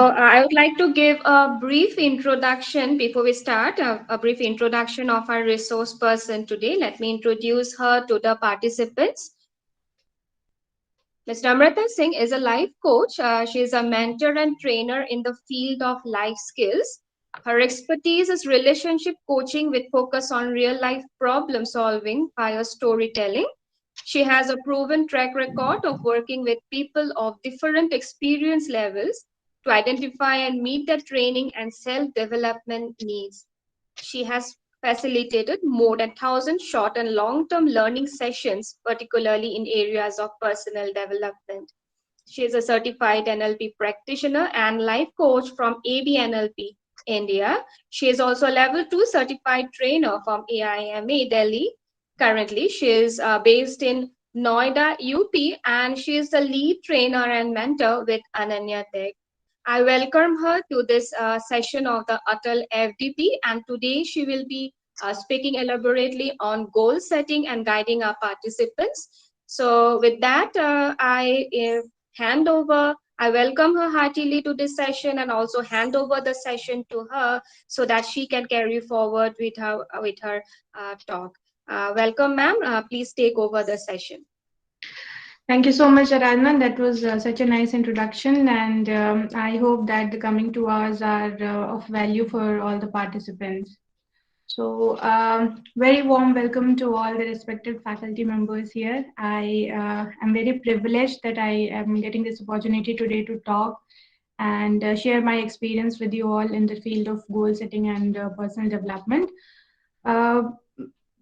I would like to give a brief introduction before we start, a brief introduction of our resource person today. Let me introduce her to the participants. Ms. Namrata Singh is a life coach. She is a mentor and trainer in the field of life skills. Her expertise is relationship coaching with focus on real life problem solving via storytelling. She has a proven track record of working with people of different experience levels to identify and meet their training and self development needs. She has facilitated more than 1,000 short and long term learning sessions, particularly in areas of personal development. She is a certified NLP practitioner and life coach from AB NLP, India. She is also a level 2 certified trainer from AIMA Delhi. Currently, she is based in Noida, UP, and she is the lead trainer and mentor with Ananya Tech. I welcome her to this session of the Atal FDP, and today she will be speaking elaborately on goal setting and guiding our participants. So, with that, hand over. I welcome her heartily to this session and also hand over the session to her so that she can carry forward with her talk. Welcome, ma'am. Please take over the session. Thank you so much, Aradhana. That was such a nice introduction, and I hope that the coming 2 hours are of value for all the participants. So, very warm welcome to all the respected faculty members here. I am very privileged that I am getting this opportunity today to talk and share my experience with you all in the field of goal setting and personal development. Uh,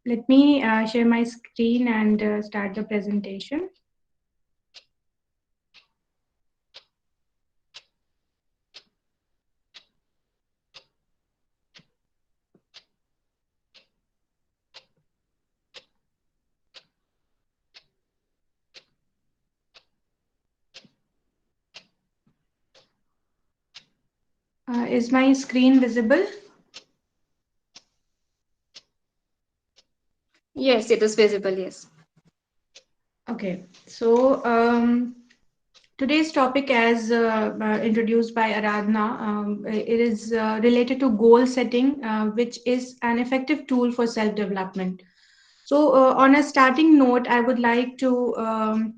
Let me share my screen and start the presentation. Is my screen visible? Yes, it is visible. Yes. Okay, so today's topic, as introduced by Aradhana, it is related to goal setting, which is an effective tool for self development. So, on a starting note, I would like to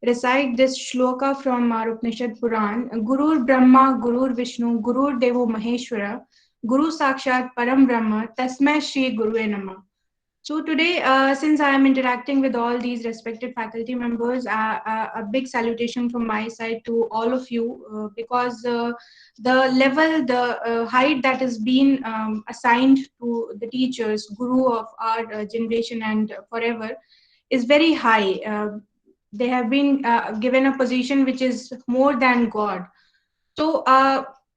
recite this shloka from our Upanishad Puran: Gurur Brahma, Gurur Vishnu, Gurur Devo Maheshwara, Guru Sakshat Param Brahma, Tasmai Shri Guru Namah. So today, since I am interacting with all these respected faculty members, a big salutation from my side to all of you, because the level, the height that has been assigned to the teachers, guru of our generation and forever, is very high. They have been given a position which is more than God. So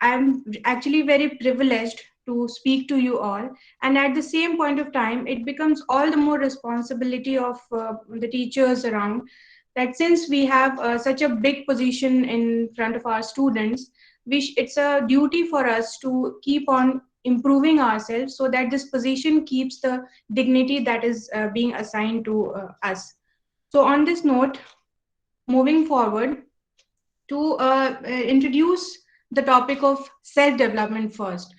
I'm actually very privileged to speak to you all. And at the same point of time, it becomes all the more responsibility of the teachers around, that since we have such a big position in front of our students, it's a duty for us to keep on improving ourselves so that this position keeps the dignity that is being assigned to us. So on this note, moving forward, to introduce the topic of self development first.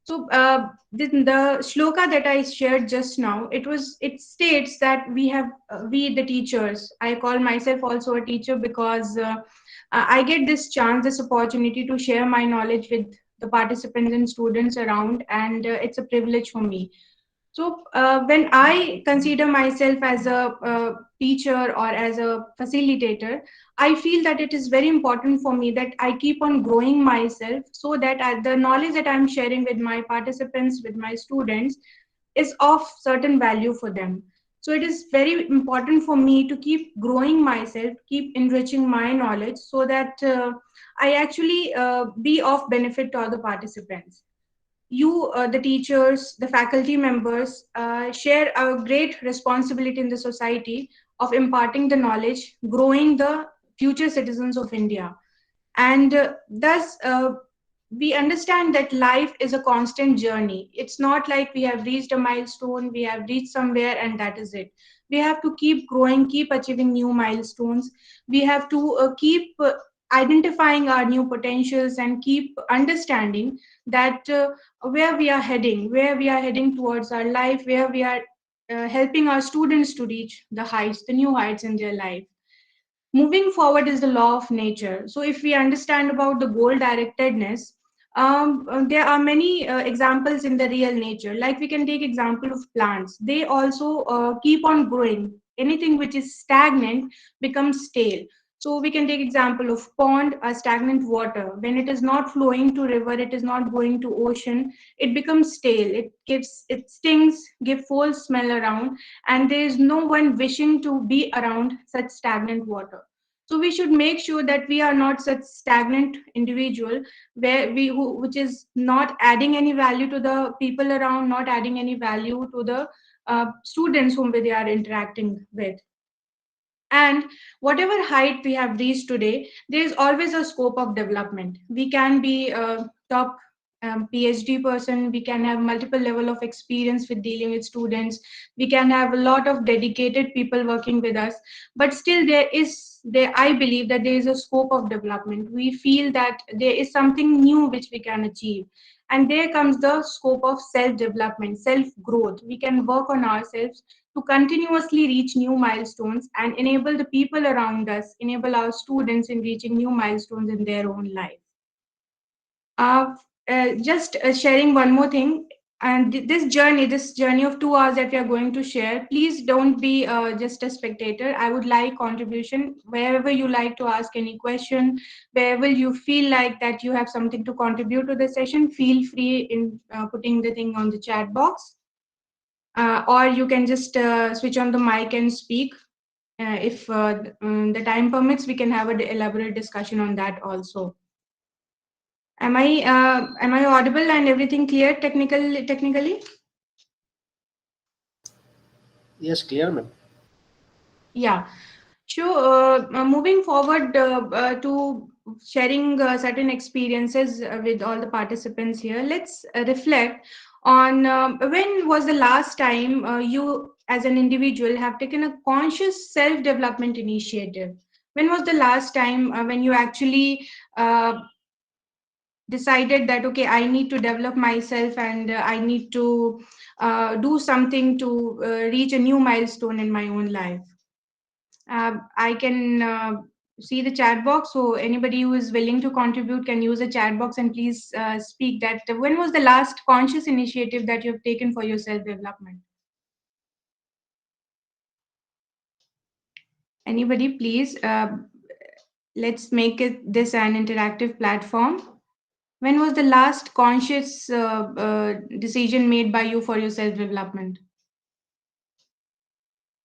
So the shloka that I shared just now, it states that we the teachers. I call myself also a teacher because I get this chance, this opportunity to share my knowledge with the participants and students around, and it's a privilege for me. So when I consider myself as a teacher or as a facilitator, I feel that it is very important for me that I keep on growing myself so that the knowledge that I'm sharing with my participants, with my students, is of certain value for them. So it is very important for me to keep growing myself, keep enriching my knowledge so that I actually be of benefit to other participants. You, the teachers, the faculty members, share a great responsibility in the society of imparting the knowledge, growing the future citizens of India. And thus, we understand that life is a constant journey. It's not like we have reached a milestone, we have reached somewhere, and that is it. We have to keep growing, keep achieving new milestones. We have to keep identifying our new potentials and keep understanding that where we are heading towards our life, where we are helping our students to reach the heights, the new heights in their life. Moving forward is the law of nature. So if we understand about the goal directedness, there are many examples in the real nature. Like we can take example of plants. They also keep on growing. Anything which is stagnant becomes stale. So we can take example of pond, a stagnant water. When it is not flowing to river, it is not going to ocean, it becomes stale. It stings, give foul smell around, and there is no one wishing to be around such stagnant water. So we should make sure that we are not such stagnant individual which is not adding any value to the people around, not adding any value to the students whom they are interacting with. And whatever height we have reached today, there is always a scope of development. We can be a top PhD person, we can have multiple level of experience with dealing with students, we can have a lot of dedicated people working with us, but still there I believe that there is a scope of development. We feel that there is something new which we can achieve. And there comes the scope of self development, self growth. We can work on ourselves to continuously reach new milestones and enable the people around us, enable our students in reaching new milestones in their own life. Uh, just sharing one more thing, and this journey of 2 hours that we are going to share, please don't be just a spectator. I would like contribution wherever you like to ask any question, wherever you feel like that you have something to contribute to the session. Feel free in putting the thing on the chat box, or you can just switch on the mic and speak. If the time permits, we can have an elaborate discussion on that also. Am I audible and everything clear technically? Yes, clear, ma'am. Yeah. Sure. Moving forward to sharing certain experiences with all the participants here, let's reflect on when was the last time you, as an individual, have taken a conscious self-development initiative? When was the last time when you actually decided that, okay, I need to develop myself and I need to do something to reach a new milestone in my own life? I can see the chat box. So anybody who is willing to contribute can use the chat box and please speak that. When was the last conscious initiative that you have taken for your self development? Anybody, please. Let's make this an interactive platform. When was the last conscious decision made by you for your self development?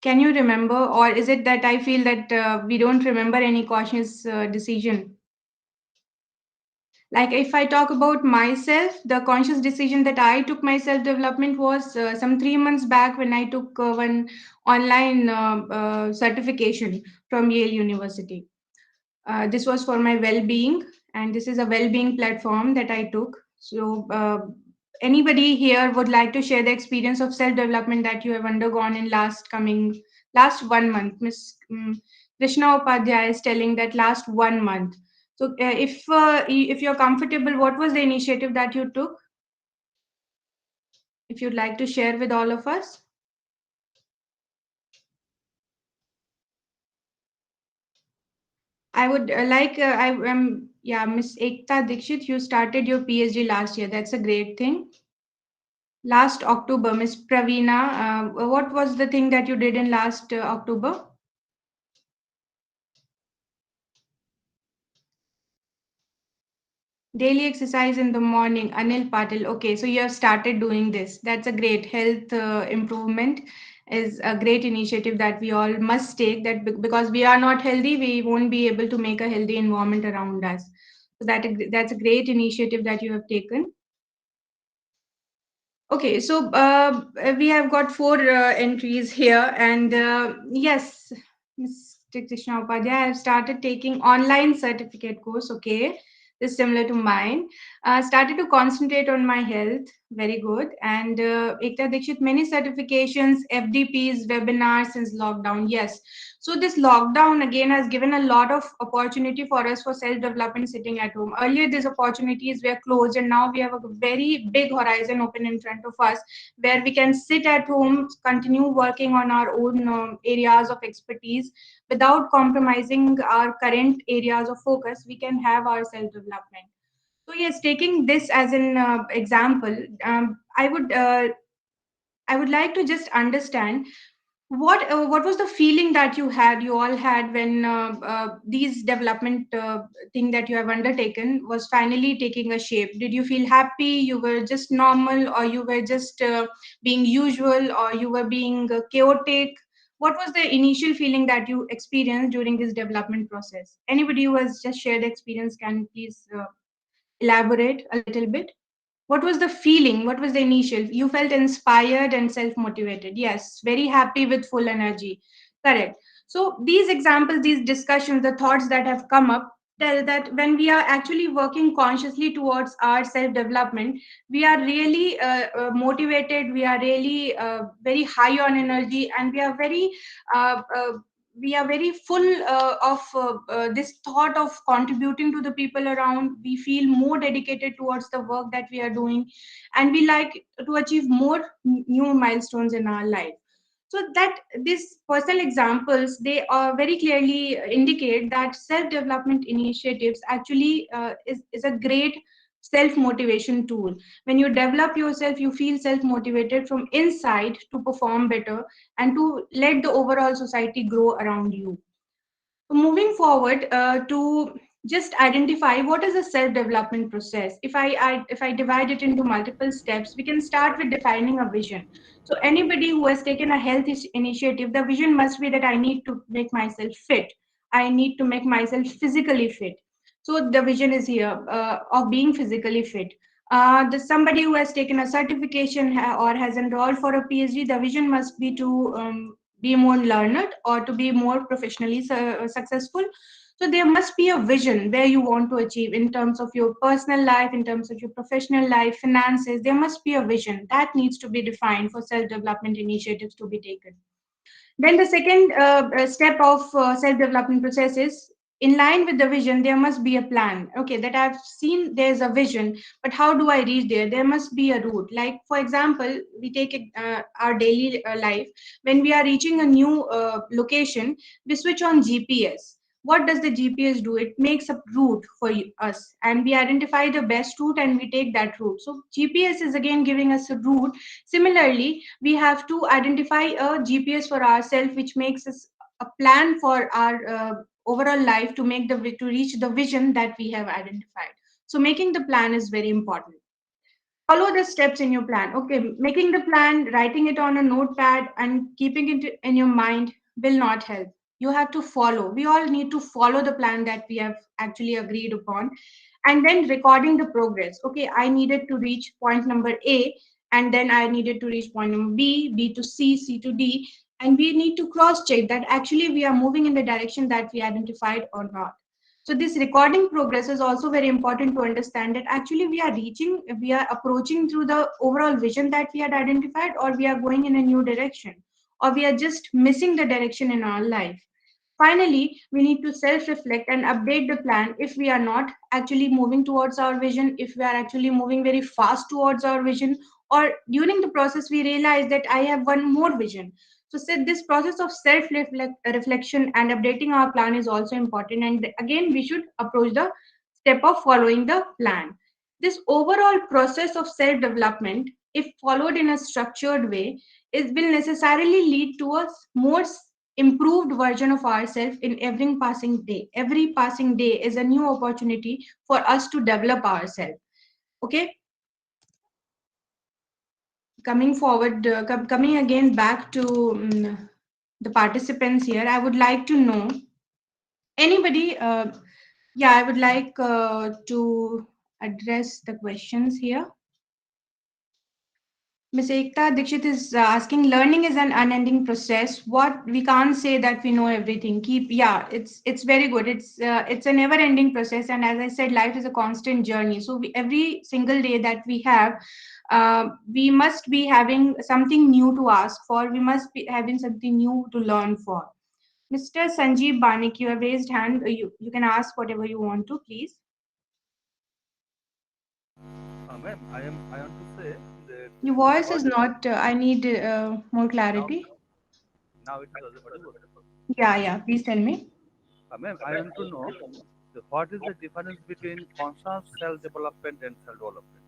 Can you remember, or is it that I feel that we don't remember any conscious decision? Like if I talk about myself, the conscious decision that I took my self development was some 3 months back when I took one online certification from Yale University. This was for my well-being, and this is a well-being platform that I took. So anybody here would like to share the experience of self-development that you have undergone in last 1 month? Miss Krishna Upadhyay is telling that last 1 month. So if you're comfortable, what was the initiative that you took? If you'd like to share with all of us. I would I am, yeah, Miss Ekta Dikshit, you started your PhD last year. That's a great thing. Last October, Miss Praveena, what was the thing that you did in last October? Daily exercise in the morning, Anil Patil. Okay, so you have started doing this. That's a great health improvement. Is a great initiative that we all must take. That because we are not healthy, we won't be able to make a healthy environment around us. So that's a great initiative that you have taken. Okay, so we have got four entries here, and yes, Mr. Krishna Upadhyay, I have started taking online certificate course. Okay, this is similar to mine. Started to concentrate on my health. Very good. And Ekta Dikshit, many certifications, FDPs, webinars since lockdown. Yes. So this lockdown again has given a lot of opportunity for us for self-development sitting at home. Earlier, these opportunities were closed, and now we have a very big horizon open in front of us, where we can sit at home, continue working on our own areas of expertise without compromising our current areas of focus. We can have our self-development. So yes, taking this as an example, I would like to just understand what was the feeling that you all had when these development thing that you have undertaken was finally taking a shape. Did you feel happy, you were just normal, or you were just being usual, or you were being chaotic? What was the initial feeling that you experienced during this development process? Anybody who has just shared experience can please elaborate a little bit. What was the feeling? What was the initial? You felt inspired and self motivated. Yes, very happy with full energy. Correct. So, these examples, these discussions, the thoughts that have come up tell that when we are actually working consciously towards our self development, we are really motivated, we are really very high on energy, and uh, uh, we are very full of this thought of contributing to the people around. We feel more dedicated towards the work that we are doing, and we like to achieve more new milestones in our life. So that these personal examples, they are very clearly indicate that self development initiatives actually is a great self motivation tool. When you develop yourself, you feel self motivated from inside to perform better and to let the overall society grow around you. So moving forward to just identify what is a self-development process. If I divide it into multiple steps, we can start with defining a vision. So anybody who has taken a health initiative, the vision must be that I need to make myself fit. I need to make myself physically fit. So the vision is here of being physically fit. Somebody who has taken a certification or has enrolled for a PhD, the vision must be to be more learned or to be more professionally successful. So there must be a vision where you want to achieve in terms of your personal life, in terms of your professional life, finances. There must be a vision that needs to be defined for self development initiatives to be taken. Then the second step of self-development process is in line with the vision, there must be a plan. Okay, that I've seen there's a vision, but how do I reach there? There must be a route. Like, for example, we take our daily life. When we are reaching a new location, we switch on GPS. What does the GPS do? It makes a route for us, and we identify the best route and we take that route. So, GPS is again giving us a route. Similarly, we have to identify a GPS for ourselves, which makes us a plan for our overall life to to reach the vision that we have identified. So making the plan is very important. Follow the steps in your plan. Okay, making the plan, writing it on a notepad and keeping it in your mind will not help. You have to follow. We all need to follow the plan that we have actually agreed upon, and then recording the progress. Okay, I needed to reach point number A, and then I needed to reach point number B, B to C, C to D, and we need to cross check that actually we are moving in the direction that we identified or not. So this recording progress is also very important to understand that actually we are approaching through the overall vision that we had identified, or we are going in a new direction, or we are just missing the direction in our life. Finally, we need to self reflect and update the plan if we are not actually moving towards our vision, if we are actually moving very fast towards our vision, or during the process we realize that I have one more vision. So, this process of self reflection and updating our plan is also important. And again, we should approach the step of following the plan. This overall process of self development, if followed in a structured way, will necessarily lead to a more improved version of ourselves in every passing day. Every passing day is a new opportunity for us to develop ourselves. Okay, coming forward, coming again back to the participants here, I would like to know anybody. Yeah, I would like to address the questions here. Ms. Ekta Dikshit is asking, learning is an unending process. What we can't say that we know everything. Yeah, it's very good. It's a never-ending process, and as I said, life is a constant journey. So every single day that we have, we must be having something new to ask for. We must be having something new to learn for. Mr. Sanjeev Banik, you have raised hand. You can ask whatever you want to, please. Ma'am, I want to say that Your voice what is not. I need more now clarity. now it is audible. Yeah, yeah. Please tell me. Ma'am, I want to know what is the difference between conscious self-development and self-development?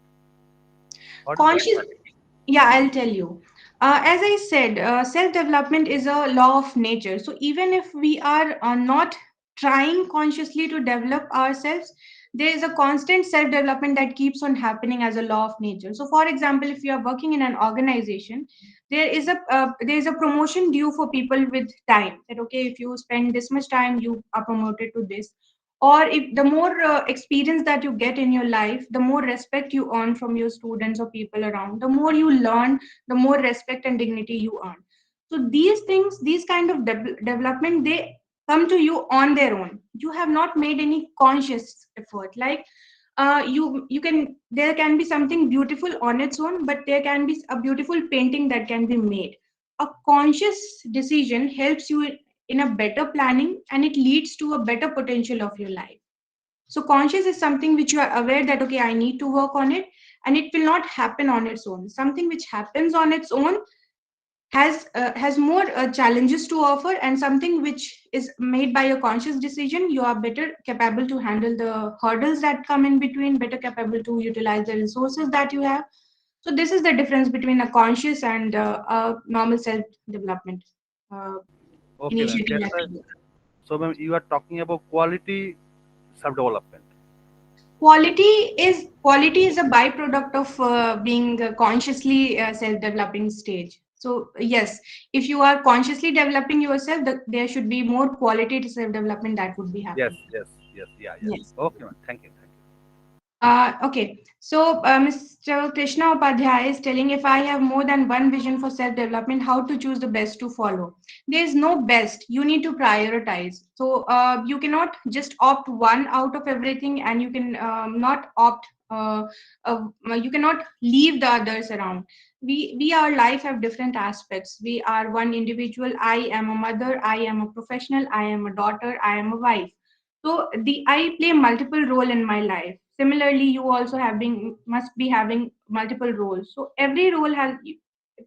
What is the Conscious. difference? Yeah, I'll tell you. As I said, self development is a law of nature. So even if we are not trying consciously to develop ourselves, there is a constant self development that keeps on happening as a law of nature. So, for example, if you are working in an organization, there is a promotion due for people with time. That okay, if you spend this much time, you are promoted to this. Or if the more experience that you get in your life, the more respect you earn from your students or people around, the more you learn, the more respect and dignity you earn. So these things, these kind of development, they come to you on their own. You have not made any conscious effort. Like you can, there can be something beautiful on its own, but there can be a beautiful painting that can be made. A conscious decision helps you in a better planning, and it leads to a better potential of your life. So conscious is something which you are aware that okay, I need to work on it, and it will not happen on its own. Something which happens on its own has more challenges to offer, and something which is made by a conscious decision, you are better capable to handle the hurdles that come in between, better capable to utilize the resources that you have. So this is the difference between a conscious and a normal self development uh, Okay, ma'am. initiative That's why. activity. So, ma'am, you are talking about quality self-development. Quality is a byproduct of being consciously self-developing stage. So yes, if you are consciously developing yourself, there should be more quality to self-development that would be Yes, happening. yes, yes, yeah, yeah. Yes. Okay, ma'am. Thank you, thank you. Okay, so Mr. Krishna Upadhyay is telling if I have more than one vision for self development, how to choose the best to follow. There is no best, you need to prioritize. So you cannot just opt one out of everything, and you can not opt, you cannot leave the others around. We, our life have different aspects. We are one individual. I am a mother, I am a professional, I am a daughter, I am a wife. So the I play multiple role in my life. Similarly, you also having must be having multiple roles. So every role has,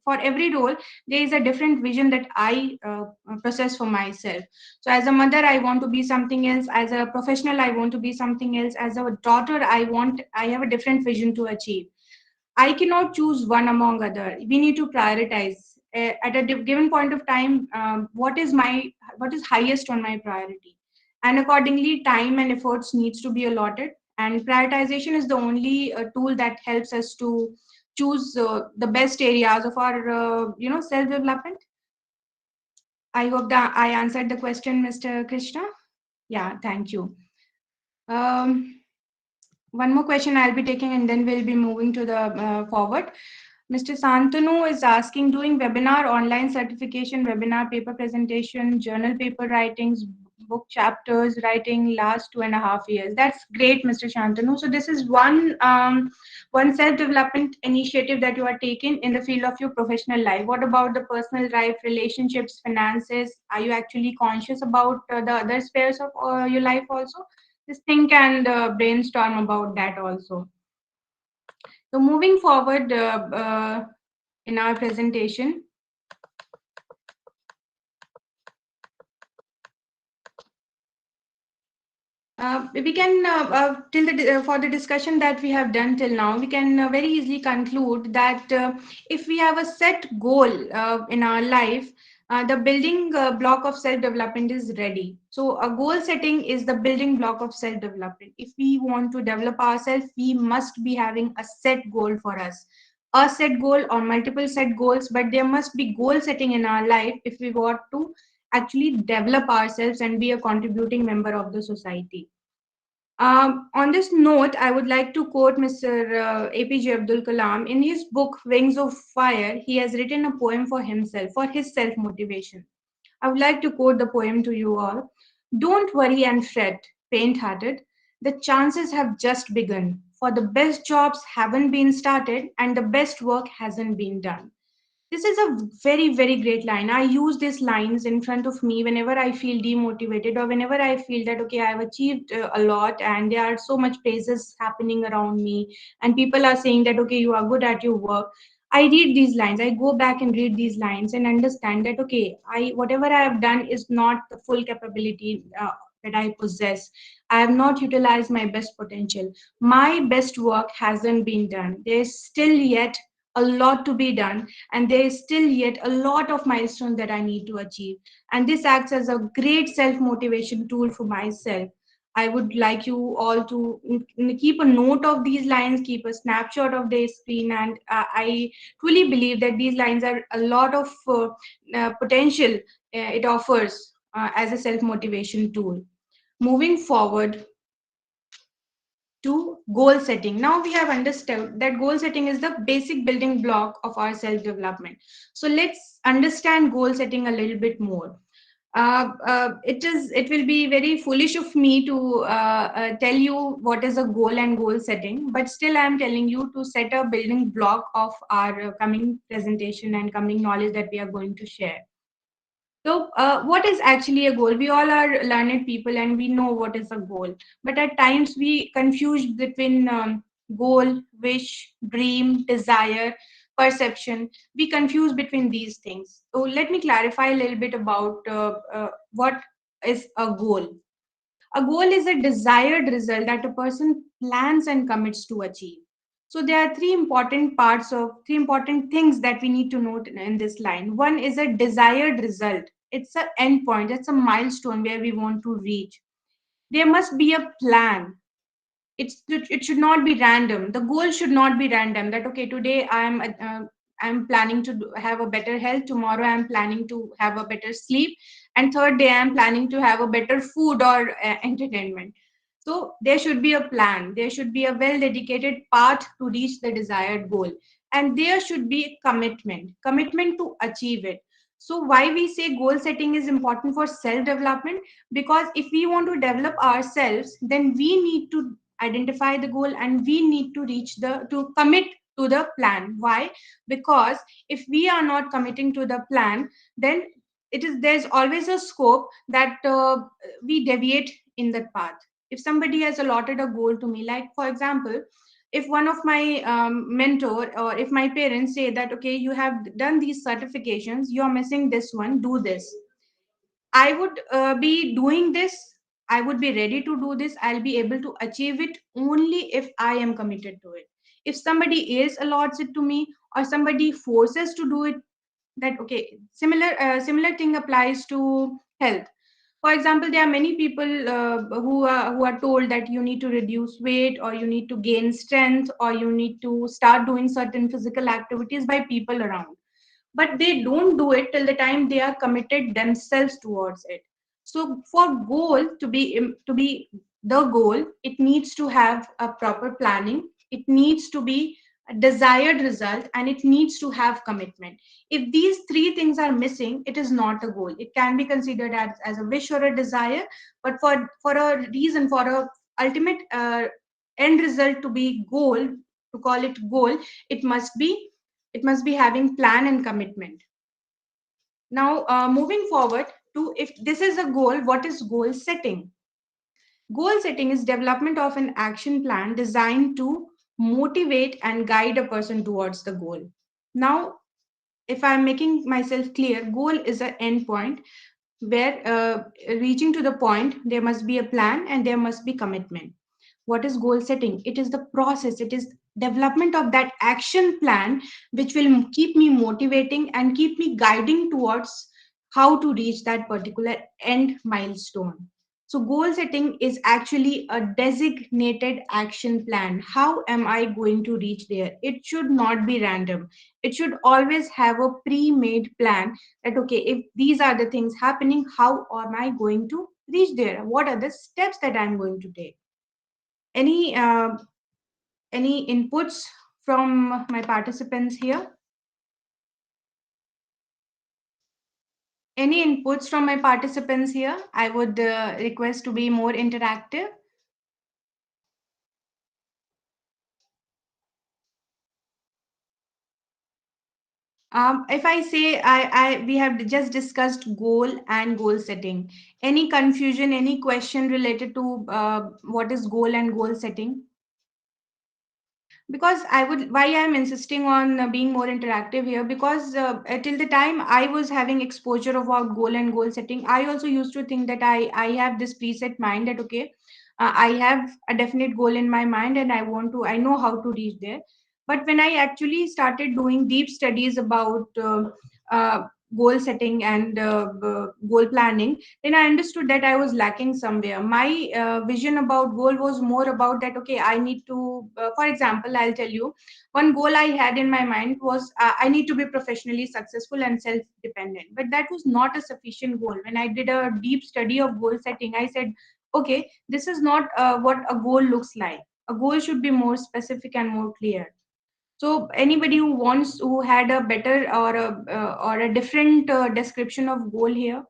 for every role there is a different vision that I process for myself. So as a mother, I want to be something else. As a professional, I want to be something else. As a daughter, I have a different vision to achieve. I cannot choose one among other. We need to prioritize at a given point of time. What is highest on my priority, and accordingly, time and efforts needs to be allotted. And prioritization is the only tool that helps us to choose the best areas of our self development. I hope that I answered the question, Mr. Krishna. Yeah, thank you. Um, One more question I'll be taking, and then we'll be moving to the forward. Mr. Santanu is asking, doing webinar, online certification, webinar paper presentation, journal paper writings, book chapters writing last 2.5 years. That's great, Mr. Shantanu. So this is one self-development initiative that you are taking in the field of your professional life. What about the personal life, relationships, finances? Are you actually conscious about the other spheres of your life also? Just think and brainstorm about that also. So moving forward in our presentation, we can till the for the discussion that we have done till now, we can very easily conclude that if we have a set goal in our life, the building block of self development is ready. So a goal setting is the building block of self development. If we want to develop ourselves, we must be having a set goal for us, a set goal or multiple set goals, but there must be goal setting in our life if we want to actually develop ourselves and be a contributing member of the society. On this note, I would like to quote Mr. APJ Abdul Kalam. In his book Wings of Fire, he has written a poem for himself, for his self motivation. I would like to quote the poem to you all. Don't worry and fret, faint hearted. The chances have just begun, for the best jobs haven't been started and the best work hasn't been done. This is a very, very great line. I use these lines in front of me whenever I feel demotivated or whenever I feel that, okay, I've achieved a lot and there are so much praises happening around me and people are saying that, okay, you are good at your work. I read these lines. I go back and read these lines and understand that, okay, whatever I have done is not the full capability that I possess. I have not utilized my best potential. My best work hasn't been done. There's still yet a lot to be done, and there is still yet a lot of milestones that I need to achieve. And this acts as a great self motivation tool for myself. I would like you all to keep a note of these lines, keep a snapshot of their screen, and I truly believe that these lines are a lot of potential it offers as a self motivation tool. Moving forward, to goal setting. Now we have understood that goal setting is the basic building block of our self development. So let's understand goal setting a little bit more. It will be very foolish of me to tell you what is a goal and goal setting, but still I'm telling you to set a building block of our coming presentation and coming knowledge that we are going to share. So, what is actually a goal? We all are learned people and we know what is a goal. But at times we confuse between goal, wish, dream, desire, perception. We confuse between these things. So, let me clarify a little bit about what is a goal. A goal is a desired result that a person plans and commits to achieve. So there are three important things that we need to note in this line. One is a desired result. It's an endpoint. It's a milestone where we want to reach. There must be a plan. It should not be random. The goal should not be random. That okay, today I'm planning to have a better health. Tomorrow I'm planning to have a better sleep, and third day I'm planning to have a better food or entertainment. So there should be a plan. There should be a well dedicated path to reach the desired goal, and there should be commitment to achieve it. So why we say goal setting is important for self development? Because if we want to develop ourselves, then we need to identify the goal and we need to commit to the plan. Why? Because if we are not committing to the plan, then there's always a scope that we deviate in that path. If somebody has allotted a goal to me, like for example, if one of my mentor or if my parents say that okay, you have done these certifications, you are missing this one, do this. I would be doing this. I would be ready to do this. I'll be able to achieve it only if I am committed to it. If somebody else allots it to me or somebody forces to do it, that okay. Similar thing applies to health. For example, there are many people who are told that you need to reduce weight or you need to gain strength or you need to start doing certain physical activities by people around, but they don't do it till the time they are committed themselves towards it. So for goal to be the goal, it needs to have a proper planning, it needs to be a desired result, and it needs to have commitment. If these three things are missing, it is not a goal. It can be considered as a wish or a desire, but for a reason, for a ultimate end result to be goal, to call it goal, it must be it must be having plan and commitment. Now, moving forward to, if this is a goal, what is goal setting? Goal setting is development of an action plan designed to motivate and guide a person towards the goal. Now, if I'm making myself clear, goal is an endpoint where reaching to the point, there must be a plan and there must be commitment. What is goal setting? It is the process, it is development of that action plan which will keep me motivating and keep me guiding towards how to reach that particular end milestone. So goal setting is actually a designated action plan. How am I going to reach there? It should not be random. It should always have a pre-made plan that okay, if these are the things happening, how am I going to reach there? What are the steps that I'm going to take? Any uh, any inputs from my participants here? Any inputs from my participants here? I would request to be more interactive. If I say we have just discussed goal and goal setting. Any confusion, any question related to what is goal and goal setting? Because I would, why I'm insisting on being more interactive here, because till the time I was having exposure about goal and goal setting, I also used to think that I have this preset mind that okay, I have a definite goal in my mind and I know how to reach there. But when I actually started doing deep studies about uh, goal setting and goal planning, then I understood that I was lacking somewhere. My vision about goal was more about that okay, I need to for example, I'll tell you, one goal I had in my mind was I need to be professionally successful and self dependent, but that was not a sufficient goal. When I did a deep study of goal setting, I said okay, this is not what a goal looks like. A goal should be more specific and more clear. So anybody who had a better or a different description of goal here?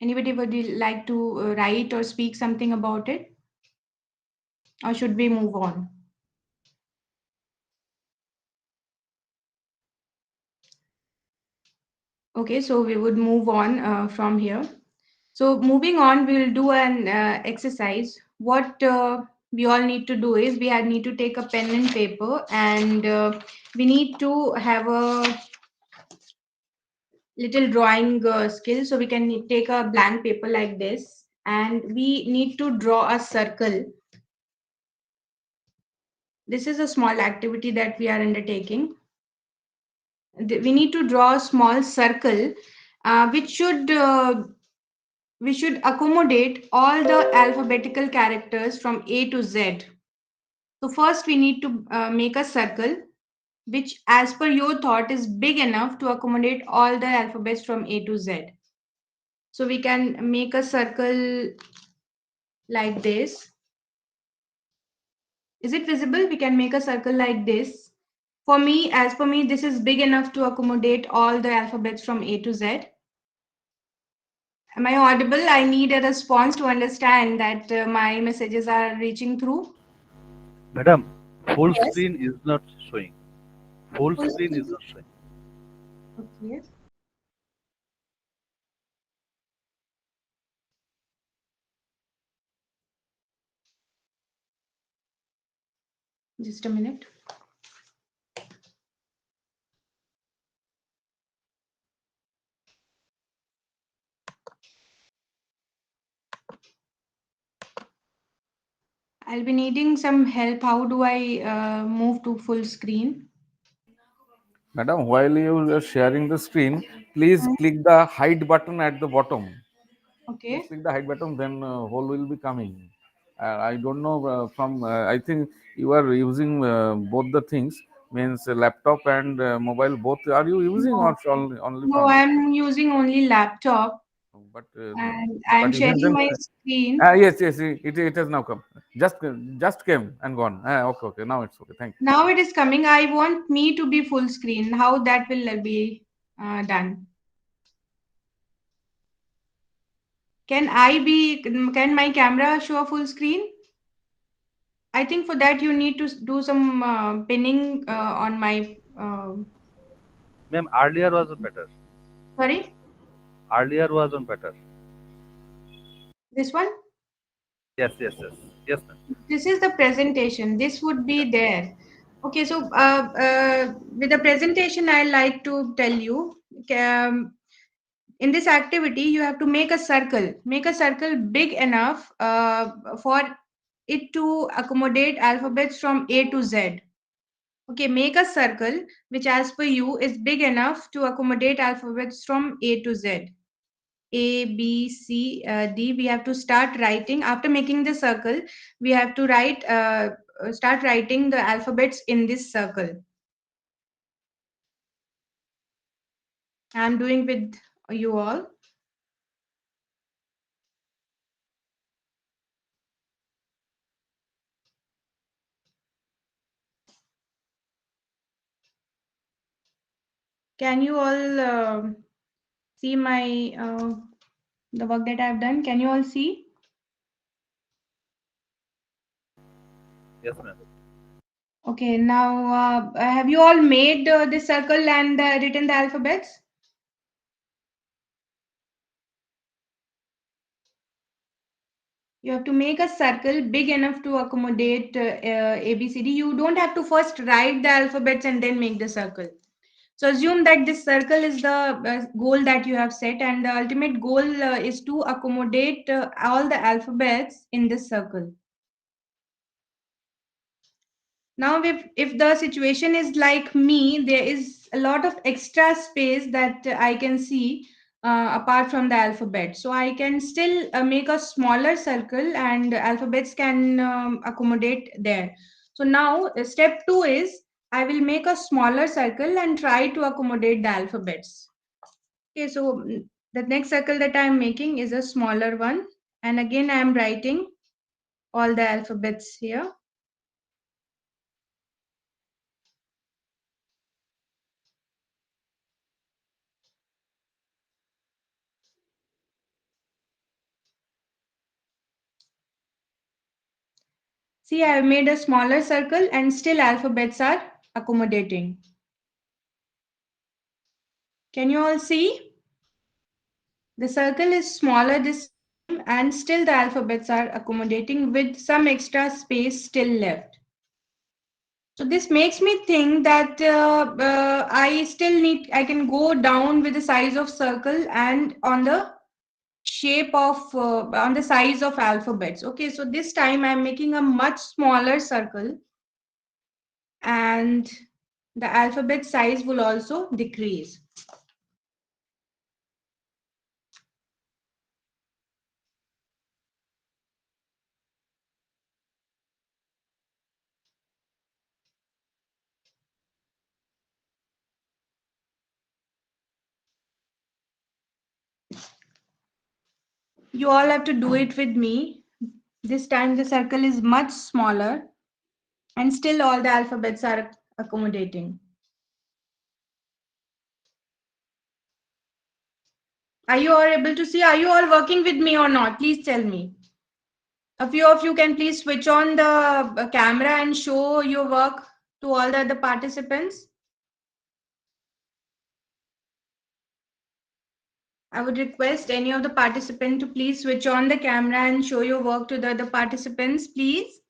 Anybody would you like to write or speak something about it, or should we move on? Okay, so we would move on from here. So moving on, we will do an exercise. What we all need to do is need to take a pen and paper, and we need to have a little drawing skill. So we can take a blank paper like this, and we need to draw a circle. This is a small activity that we are undertaking. We need to draw a small circle, which we should accommodate all the alphabetical characters from A to Z. So first we need to make a circle which as per your thought is big enough to accommodate all the alphabets from A to Z. So we can make a circle like this. Is it visible? We can make a circle like this. For me, as for me, this is big enough to accommodate all the alphabets from A to Z. Am I audible? I need a response to understand that my messages are reaching through. Madam, full Yes. screen is not showing. Full Full screen is screen. not showing. Okay. Just a minute. I'll be needing some help. How do I move to full screen? Madam, while you are sharing the screen, please Mm, click the hide button at the bottom. Please okay. click the hide button, then whole will be coming. I don't know from. I think you are using both the things. Means laptop and mobile. Both are you using No, or only no, from? I'm using only laptop But and I'm even sharing then. my screen. Yes, yes. It has now come. Just came and gone. Okay, okay. Now it's okay. Thank you. Now it is coming. I want me to be full screen. How that will be done? Can my camera show a full screen? I think for that you need to do some pinning on my. Ma'am, earlier was better. Sorry, Earlier was on better. this one. Yes, yes, yes. Yes, ma'am. This is the presentation. This would be there. Okay, so with the presentation, I like to tell you. Um, in this activity, you have to make a circle. Make a circle big enough for it to accommodate alphabets from A to Z. Okay, make a circle which, as per you, is big enough to accommodate alphabets from A to Z. A, B, C, D. We have to start writing. After making the circle, we have to start writing the alphabets in this circle. I'm doing with you all. Can you all see my the work that I've done? Can you all see? Yes, ma'am. Okay, now have you all made this circle and written the alphabets? You have to make a circle big enough to accommodate ABCD. You don't have to first write the alphabets and then make the circle. So assume that this circle is the goal that you have set, and the ultimate goal is to accommodate all the alphabets in this circle. Now, if the situation is like me, there is a lot of extra space that I can see apart from the alphabet. So I can still make a smaller circle and alphabets can accommodate there. So now step 2 is I will make a smaller circle and try to accommodate the alphabets. Okay, so the next circle that I am making is a smaller one. And again, I am writing all the alphabets here. See, I have made a smaller circle and still alphabets are accommodating. Can you all see? The circle is smaller this time and still the alphabets are accommodating with some extra space still left. So this makes me think that I can go down with the size of circle and on the shape of, on the size of alphabets. Okay, so this time I'm making a much smaller circle and the alphabet size will also decrease. You all have to do it with me. This time the circle is much smaller and still all the alphabets are accommodating. Are you all able to see? Are you all working with me or not? Please tell me. A few of you can please switch on the camera and show your work to all the other participants. I would request any of the participants to please switch on the camera and show your work to the other participants, please.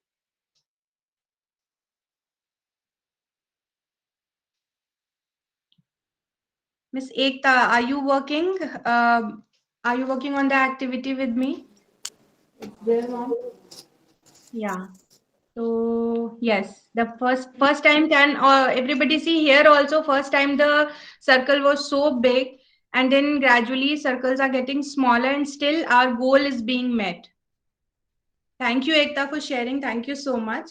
Miss Ekta, are you working? Are you working on the activity with me? There, ma'am. Yeah. So yes, the first time can everybody see here also first time the circle was so big and then gradually circles are getting smaller and still our goal is being met. Thank you Ekta for sharing. Thank you so much.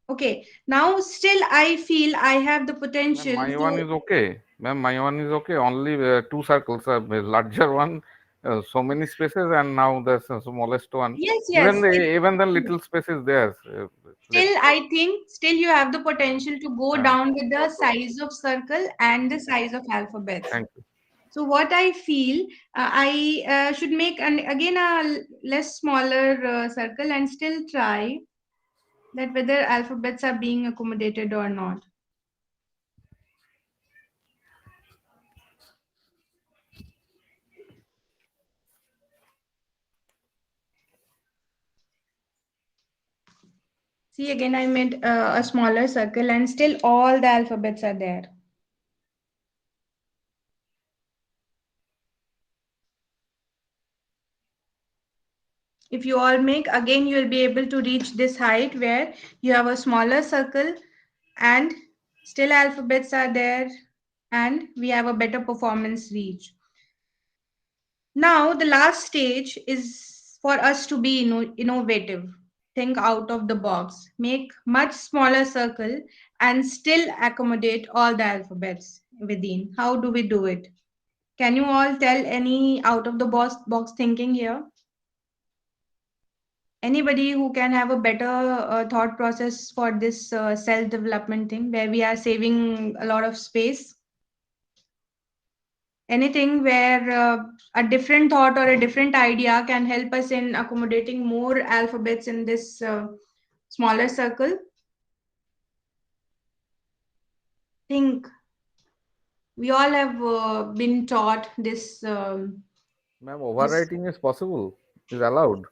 Okay, now still I feel I have the potential My to. one is okay. Ma'am, my one is okay. Only two circles, a larger one, so many spaces, and now the smallest one. Yes, yes. Even the little space is there. Left. Still, I think still you have the potential to go down with the size of circle and the size of alphabets. Thank you. So what I feel, I should make again a less smaller circle and still try that whether alphabets are being accommodated or not. See, again, I made a smaller circle and still all the alphabets are there. If you all make, again, you will be able to reach this height where you have a smaller circle and still alphabets are there and we have a better performance reach. Now, the last stage is for us to be innovative. Think out of the box, make much smaller circle and still accommodate all the alphabets within. How do we do it? Can you all tell any out of the box thinking here? Anybody who can have a better thought process for this self-development thing where we are saving a lot of space? Anything where a different thought or a different idea can help us in accommodating more alphabets in this Smaller circle. Think. We all have been taught this. Ma'am, This overwriting is possible, is allowed.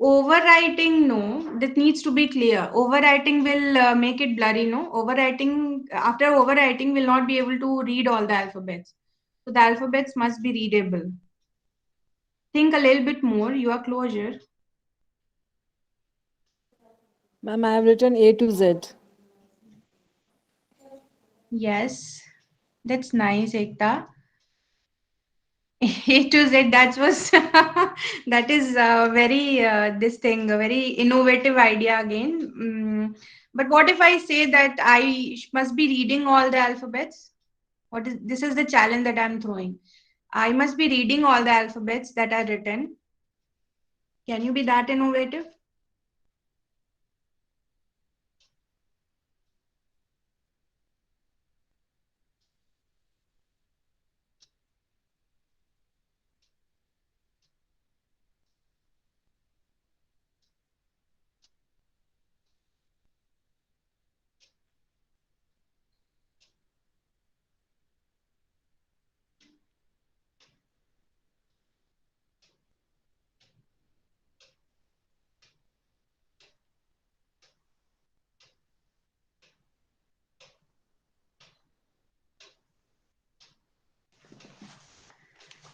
overwriting, no, that needs to be clear. Overwriting will make it blurry, no. Overwriting, after overwriting, will not be able to read all the alphabets. So the alphabets must be readable. Think a little bit more. You are closer. Ma'am, I have written A to Z. Yes, that's nice, Ekta. A to Z, that was that is very this thing, a very innovative idea again. But what if I say that I must be reading all the alphabets? What is this is the challenge that I'm throwing. I must be reading all the alphabets that are written. Can you be that innovative?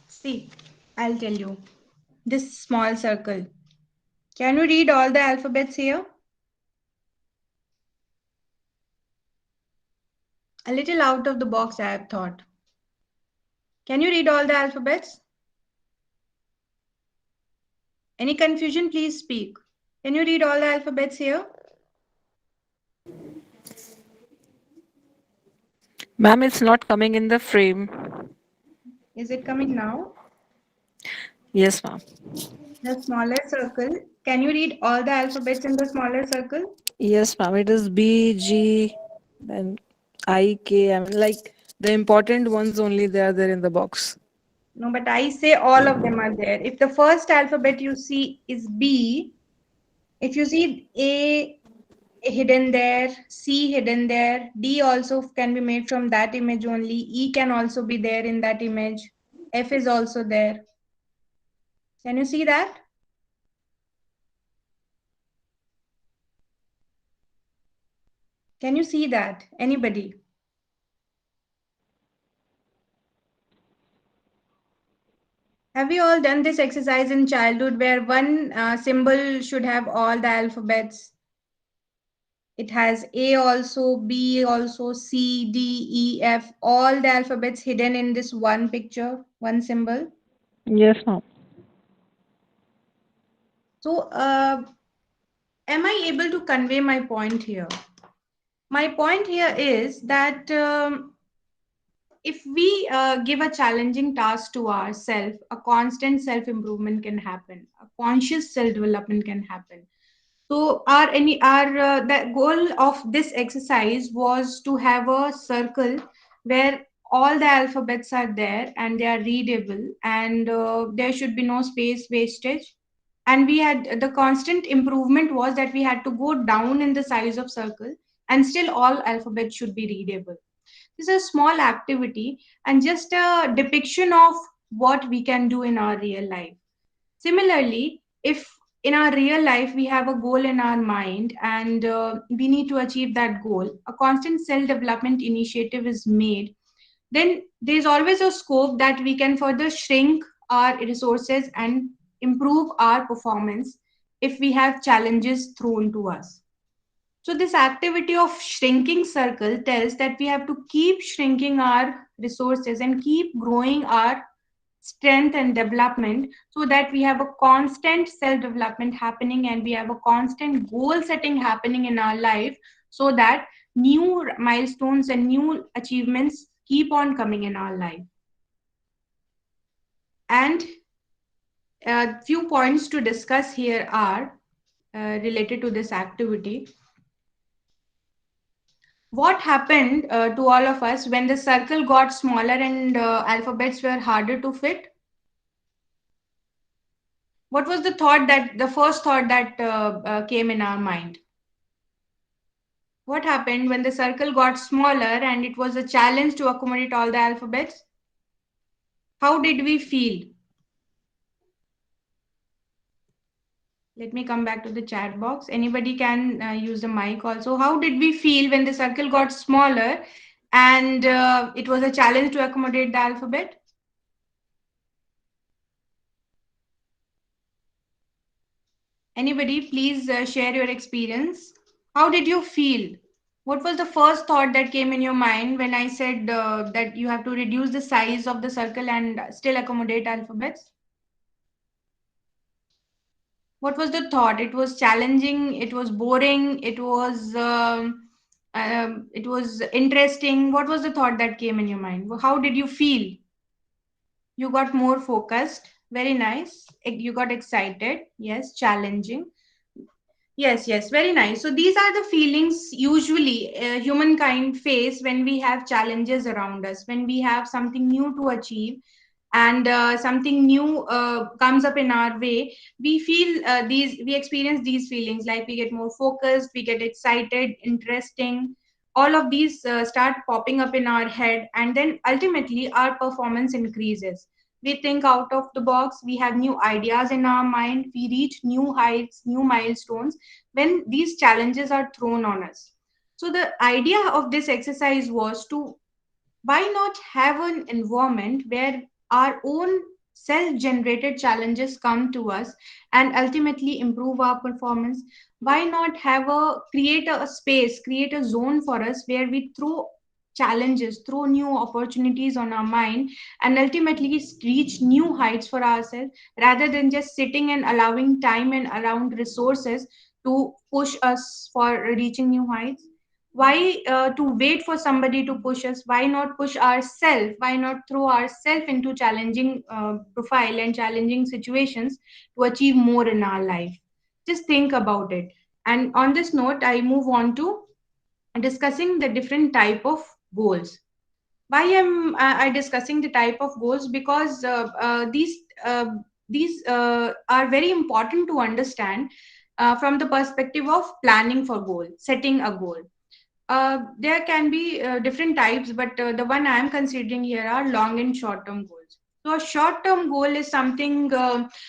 See, I'll tell you. This small circle. Can you read all the alphabets here? A little out of the box, I have thought. Can you read all the alphabets? Any confusion, please speak. Can you read all the alphabets here? Ma'am, it's not coming in the frame. Is it coming now? Yes, ma'am. The smaller circle. Can you read all the alphabets in the smaller circle? Yes, ma'am. It is B, G, then I, K. I mean, like the important ones only they are there in the box. No, but I say all of them are there. If the first alphabet you see is B, if you see A hidden there, C hidden there, D also can be made from that image only, E can also be there in that image, F is also there. Can you see that? Can you see that? Anybody? Have you all done this exercise in childhood where one symbol should have all the alphabets? It has A also, B also, C, D, E, F, all the alphabets hidden in this one picture, one symbol. Yes, ma'am. So, am I able to convey my point here? My point here is that if we give a challenging task to ourselves, a constant self improvement can happen, a conscious self development can happen. So, our the goal of this exercise was to have a circle where all the alphabets are there and they are readable, and there should be no space wastage. And we had the constant improvement was that we had to go down in the size of circle, and still all alphabets should be readable. This is a small activity and just a depiction of what we can do in our real life. Similarly, if in our real life we have a goal in our mind and we need to achieve that goal, a constant self development initiative is made, then there's always a scope that we can further shrink our resources and improve our performance if we have challenges thrown to us. So, this activity of shrinking circle tells that we have to keep shrinking our resources and keep growing our strength and development so that we have a constant self development happening and we have a constant goal setting happening in our life so that new milestones and new achievements keep on coming in our life. And a few points to discuss here are related to this activity. What happened to all of us when the circle got smaller and alphabets were harder to fit? What was the first thought that came in our mind? What happened when the circle got smaller and it was a challenge to accommodate all the alphabets? How did we feel? Let me come back to the chat box. Anybody can use the mic also. How did we feel when the circle got smaller and it was a challenge to accommodate the alphabet? Anybody, please share your experience. How did you feel? What was the first thought that came in your mind when I said that you have to reduce the size of the circle and still accommodate alphabets? What was the thought? It was challenging, it was boring, it was interesting. What was the thought that came in your mind? How did you feel? You got more focused. Very nice. You got excited. Yes, challenging. Yes, very nice. So these are the feelings usually humankind face when we have challenges around us, when we have something new to achieve, and something new comes up in our way. We feel we experience these feelings, like we get more focused, we get excited, interesting. All of these start popping up in our head, and then ultimately our performance increases. We think out of the box, we have new ideas in our mind, we reach new heights, new milestones when these challenges are thrown on us. So the idea of this exercise was to, why not have an environment where our own self-generated challenges come to us and ultimately improve our performance? Why not have create a space, create a zone for us where we throw challenges, throw new opportunities on our mind, and ultimately reach new heights for ourselves, rather than just sitting and allowing time and around resources to push us for reaching new heights? Why to wait for somebody to push us? Why not push ourselves? Why not throw ourselves into challenging profile and challenging situations to achieve more in our life? Just think about it. And on this note, I move on to discussing the different type of goals. Why am I discussing the type of goals? Because these are very important to understand from the perspective of planning for goal, setting a goal. There can be different types, but the one I am considering here are long and short term goals. So, a short term goal is something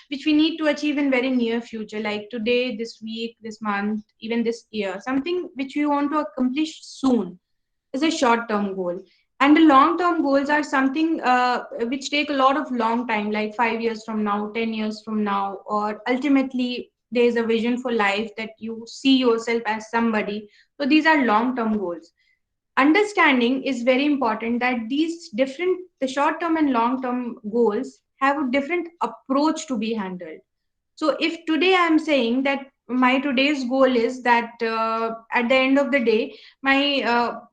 which we need to achieve in very near future, like today, this week, this month, even this year. Something which we want to accomplish soon is a short term goal. And the long term goals are something which take a lot of long time, like 5 years from now, 10 years from now, or ultimately there is a vision for life that you see yourself as somebody. So these are long term goals. Understanding is very important that these different, the short term and long term goals have a different approach to be handled. So if today I'm saying that my today's goal is that at the end of the day, my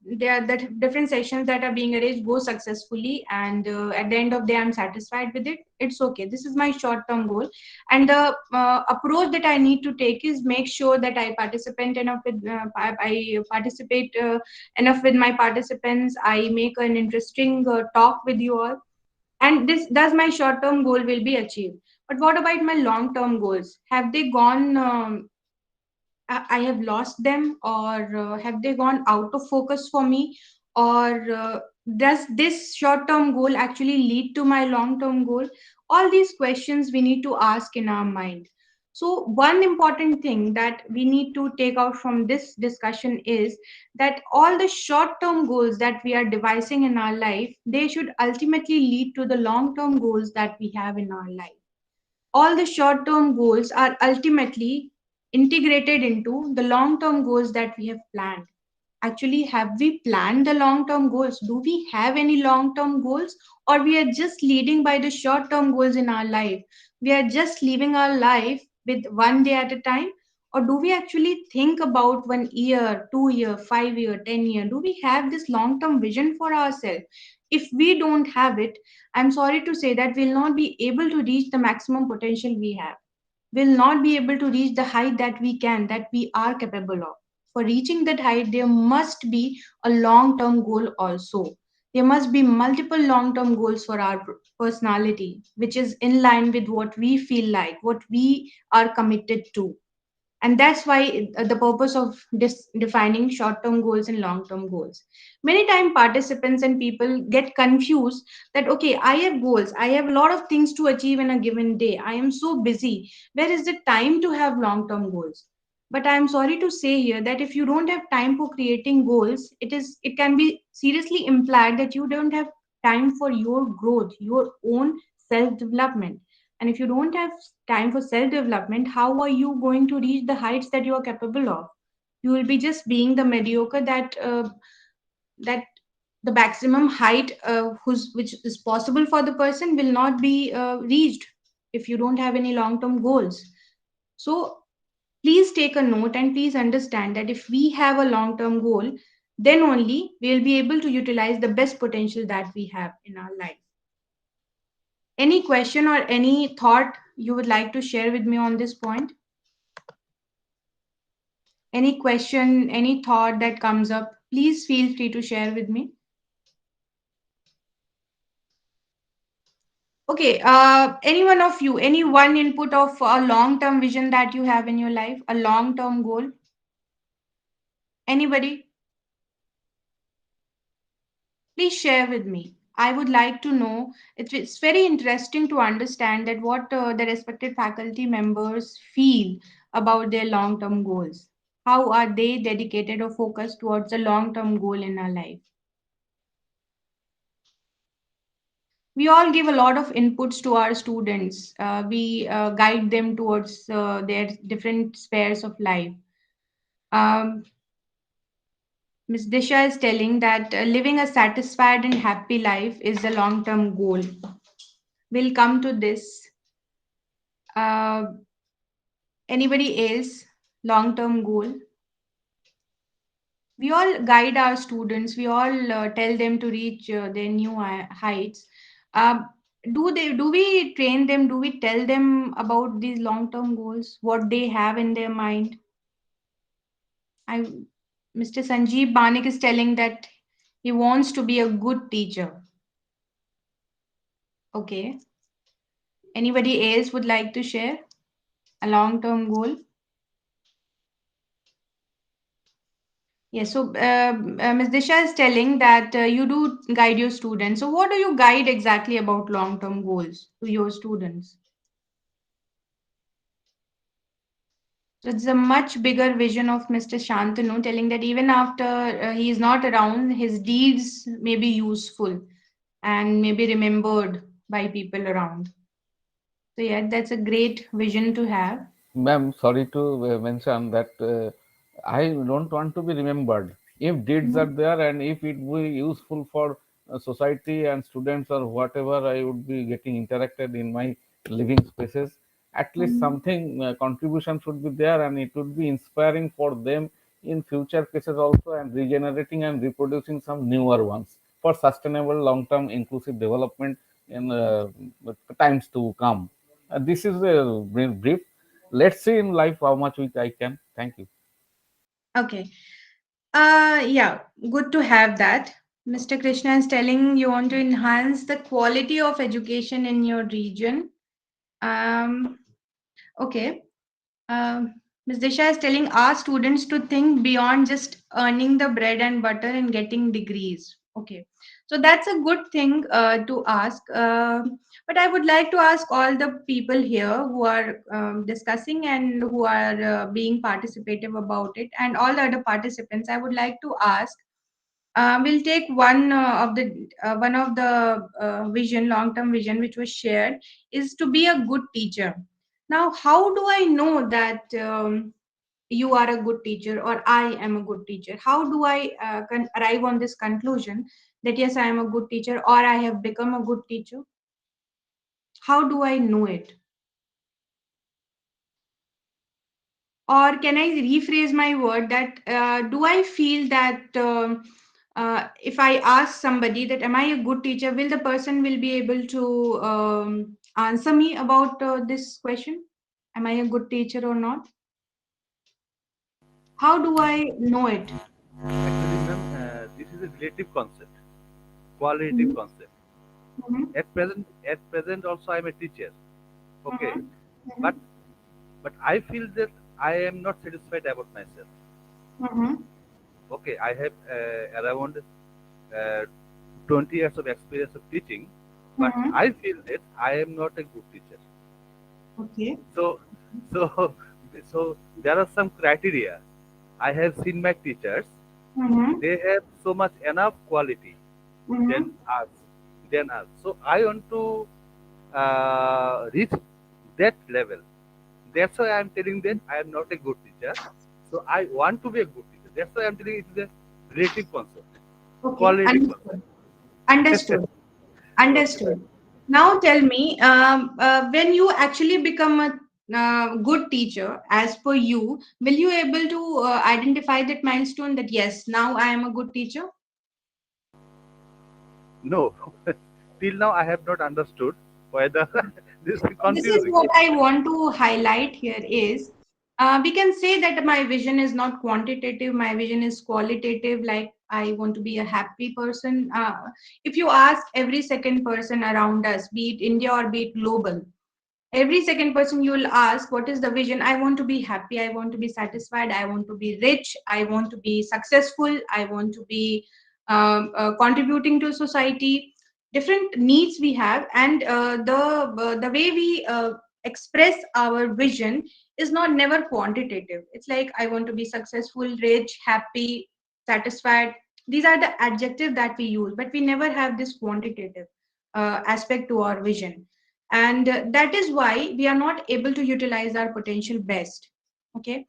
there are the different sessions that are being arranged go successfully, and at the end of the day I'm satisfied with it. It's okay. This is my short-term goal, and the approach that I need to take is make sure that I participate enough with I participate enough with my participants. I make an interesting talk with you all, and this thus my short term goal will be achieved. But what about my long term goals? Have they gone I have lost them, or have they gone out of focus for me, or does this short term goal actually lead to my long term goal? All these questions we need to ask in our mind. So one important thing that we need to take out from this discussion is that all the short term goals that we are devising in our life, they should ultimately lead to the long term goals that we have in our life. All the short term goals are ultimately integrated into the long term goals that we have planned. Actually, have we planned the long term goals? Do we have any long term goals, or we are just leading by the short term goals in our life? We are just living our life with one day at a time, or do we actually think about 1 year, 2 year, 5 year, 10 year? Do we have this long term vision for ourselves? If we don't have it, I'm sorry to say that we'll not be able to reach the maximum potential we have. We'll not be able to reach the height that we can, that we are capable of. For reaching that height, there must be a long term goal also. There must be multiple long term goals for our personality, which is in line with what we feel like, what we are committed to. And that's why the purpose of defining short-term goals and long-term goals. Many time participants and people get confused that, okay, I have goals, I have a lot of things to achieve in a given day, I am so busy, where is the time to have long-term goals? But I am sorry to say here that if you don't have time for creating goals, it can be seriously implied that you don't have time for your growth, your own self development. And if you don't have time for self development, how are you going to reach the heights that you are capable of? You will be just being the mediocre that the maximum height which is possible for the person will not be reached if you don't have any long term goals. So please take a note and please understand that if we have a long term goal, then only we will be able to utilize the best potential that we have in our life. Any question or any thought you would like to share with me on this point? Any question, any thought that comes up, please feel free to share with me. Okay, any one of you, any one input of a long term vision that you have in your life, a long term goal? Anybody? Please share with me. I would like to know. It's very interesting to understand that what the respected faculty members feel about their long term goals. How are they dedicated or focused towards a long term goal in our life? We all give a lot of inputs to our students. We guide them towards their different spheres of life. Um, Ms. Disha is telling that living a satisfied and happy life is a long term goal. We'll come to this. Uh, Anybody else? Long term goal? We all guide our students, we all tell them to reach their new heights. Um, do we train them? Do we tell them about these long term goals? What they have in their mind? I Mr. Sanjeev Banik is telling that he wants to be a good teacher. Okay. Anybody else would like to share a long term goal? Yes, so Ms. Disha is telling that you do guide your students. So, what do you guide exactly about long term goals to your students? So, it's a much bigger vision of Mr. Shantanu telling that even after he is not around, his deeds may be useful and may be remembered by people around. So, yeah, that's a great vision to have. Ma'am, sorry to mention that I don't want to be remembered. If deeds are there and if it will be useful for society and students or whatever, I would be getting interacted in my living spaces. At least Mhm. something contribution should be there, and it would be inspiring for them in future cases also, and regenerating and reproducing some newer ones for sustainable long-term inclusive development in times to come. This is a brief. Let's see in life how much I can. Thank you. Okay. Yeah, good to have that. Mr. Krishna is telling you want to enhance the quality of education in your region. Um, okay. Ms. Disha is telling our students to think beyond just earning the bread and butter and getting degrees. Okay. So that's a good thing to ask. But I would like to ask all the people here who are discussing and who are being participative about it, and all the other participants, I would like to ask. We'll take one of the vision, long-term vision, which was shared, is to be a good teacher. Now, how do I know that you are a good teacher or I am a good teacher? How do I arrive on this conclusion that yes, I am a good teacher or I have become a good teacher? How do I know it? Or can I rephrase my word that do I feel that if I ask somebody that am I a good teacher, will the person will be able to answer me about this question? Am I a good teacher or not? How do I know it? Actually, ma'am, this is a relative concept, qualitative Mhm, concept. mhm, At present, also I'm a teacher. Okay, mhm, but mhm, but I feel that I am not satisfied about myself. Mm-hmm. Okay, I have around 20 years of experience of teaching, but Mm-hmm. I feel that I am not a good teacher. Okay. So, so, so there are some criteria. I have seen my teachers; Mm-hmm. they have so much enough quality Mm-hmm. than us, So I want to reach that level. That's why I am telling that I am not a good teacher. So I want to be a good teacher. That's why I am telling it is a relative concept, Okay. quality Understood. concept. Understood. Okay. Understood. Now tell me, when you actually become a good teacher, as per you, will you able to identify that milestone that yes, now I am a good teacher? No, till now I have not understood whether this is This is confusing. what I want to highlight here is we can say that my vision is not quantitative, my vision is qualitative. Like I want to be a happy person. If you ask every second person around us, be it India or be it global, every second person you will ask, what is the vision? I want to be happy, I want to be satisfied, I want to be rich, I want to be successful, I want to be contributing to society. Different needs we have, and the way we express our vision is not never quantitative. It's like I want to be successful, rich, happy, satisfied. These are the adjectives that we use, but we never have this quantitative aspect to our vision, and that is why we are not able to utilize our potential best. Okay.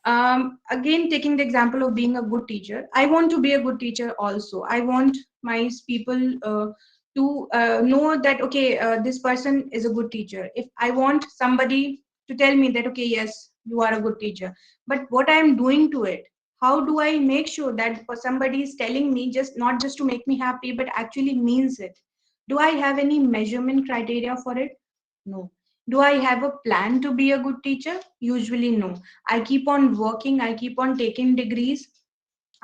Again, taking the example of being a good teacher, I want to be a good teacher also. I want my people to know that okay, this person is a good teacher. If I want somebody to tell me that okay, yes, you are a good teacher, but what I am doing to it, how do I make sure that for somebody is telling me just not just to make me happy but actually means it? Do I have any measurement criteria for it? No. Do I have a plan to be a good teacher? Usually, no. I keep on working, I keep on taking degrees,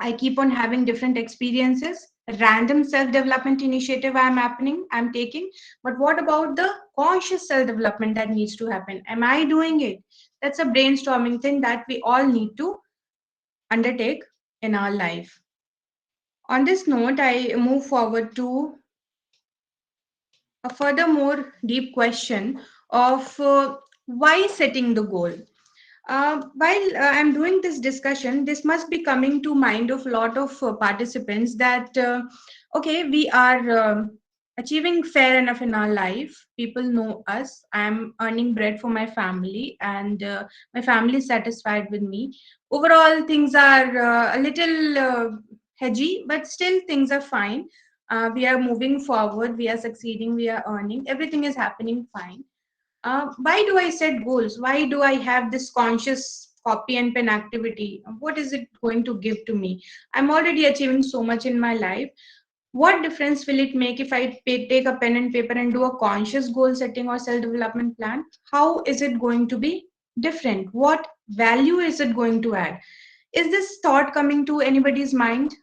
I keep on having different experiences. Random self development initiative I'm taking. But what about the conscious self development that needs to happen? Am I doing it? That's a brainstorming thing that we all need to undertake in our life. On this note, I move forward to a furthermore deep question of why setting the goal. While I'm doing this discussion, this must be coming to mind of a lot of participants that okay, we are achieving fair enough in our life. People know us. I'm earning bread for my family, and my family is satisfied with me. Overall, things are a little hedgy, but still things are fine. We are moving forward. We are succeeding. We are earning. Everything is happening fine. Why do I set goals? Why do I have this conscious copy and pen activity? What is it going to give to me? I'm already achieving so much in my life. What difference will it make if I take a pen and paper and do a conscious goal setting or self development plan? How is it going to be different? What value is it going to add? Is this thought coming to anybody's mind?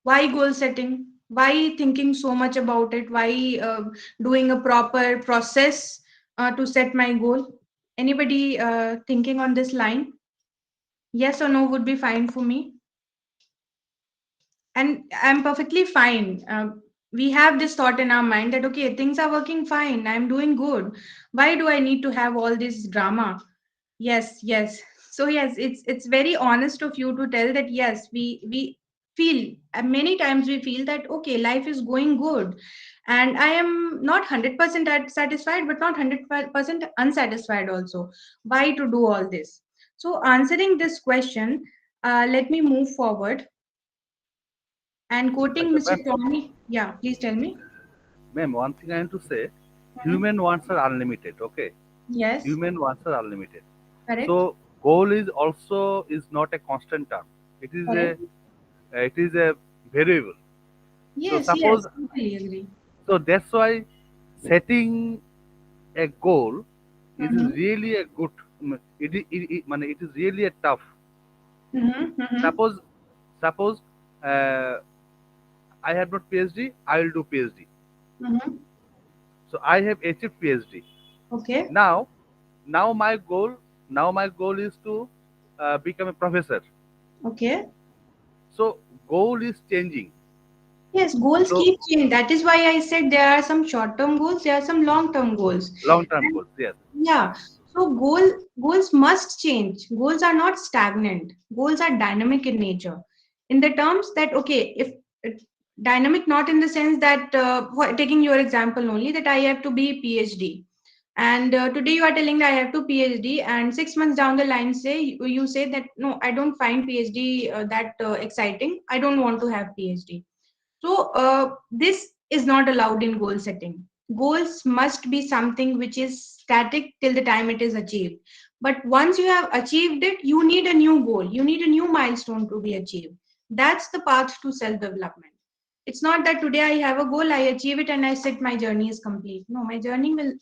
Why goal setting? Why thinking so much about it? Why doing a proper process to set my goal? Anybody thinking on this line? Yes or no would be fine for me, and I'm perfectly fine. We have this thought in our mind that okay, things are working fine, I'm doing good. Why do I need to have all this drama? Yes, yes. So yes, it's very honest of you to tell that yes, we feel many times we feel that okay, life is going good, and I am not 100% satisfied, but not 100% unsatisfied also. Why to do all this? So answering this question, let me move forward and quoting Okay, Mr. Tommy. Yeah, please tell me. ma'am, one thing I want to say, Mhm. human wants are unlimited. Okay, Yes, human wants are unlimited. correct, So goal is also is not a constant term. It is a correct. variable. So Yes, suppose yes, totally agree. so that's why setting a goal is Mm-hmm. really a good. It is really a tough. Mm-hmm. Mm-hmm. Suppose suppose uh, I have not PhD, I will do PhD. Mm-hmm. So I have achieved PhD. Okay. Now now my goal is to become a professor. Okay. So goal is changing. Yes, goals So keep changing. That is why I said there are some short-term goals, there are some long-term goals. long term And goals, yes. yeah, so goals must change. Goals are not stagnant. Goals are dynamic in nature. In the terms that okay, if dynamic, not in the sense that taking your example only, that I have to be PhD, and today you are telling that I have to PhD, and 6 months down the line, say you say that no, I don't find PhD that exciting. I don't want to have PhD. So this is not allowed in goal setting. Goals must be something which is static till the time it is achieved. But once you have achieved it, you need a new goal. You need a new milestone to be achieved. That's the path to self-development. It's not that today I have a goal, I achieve it, and I said my journey is complete. No, my journey will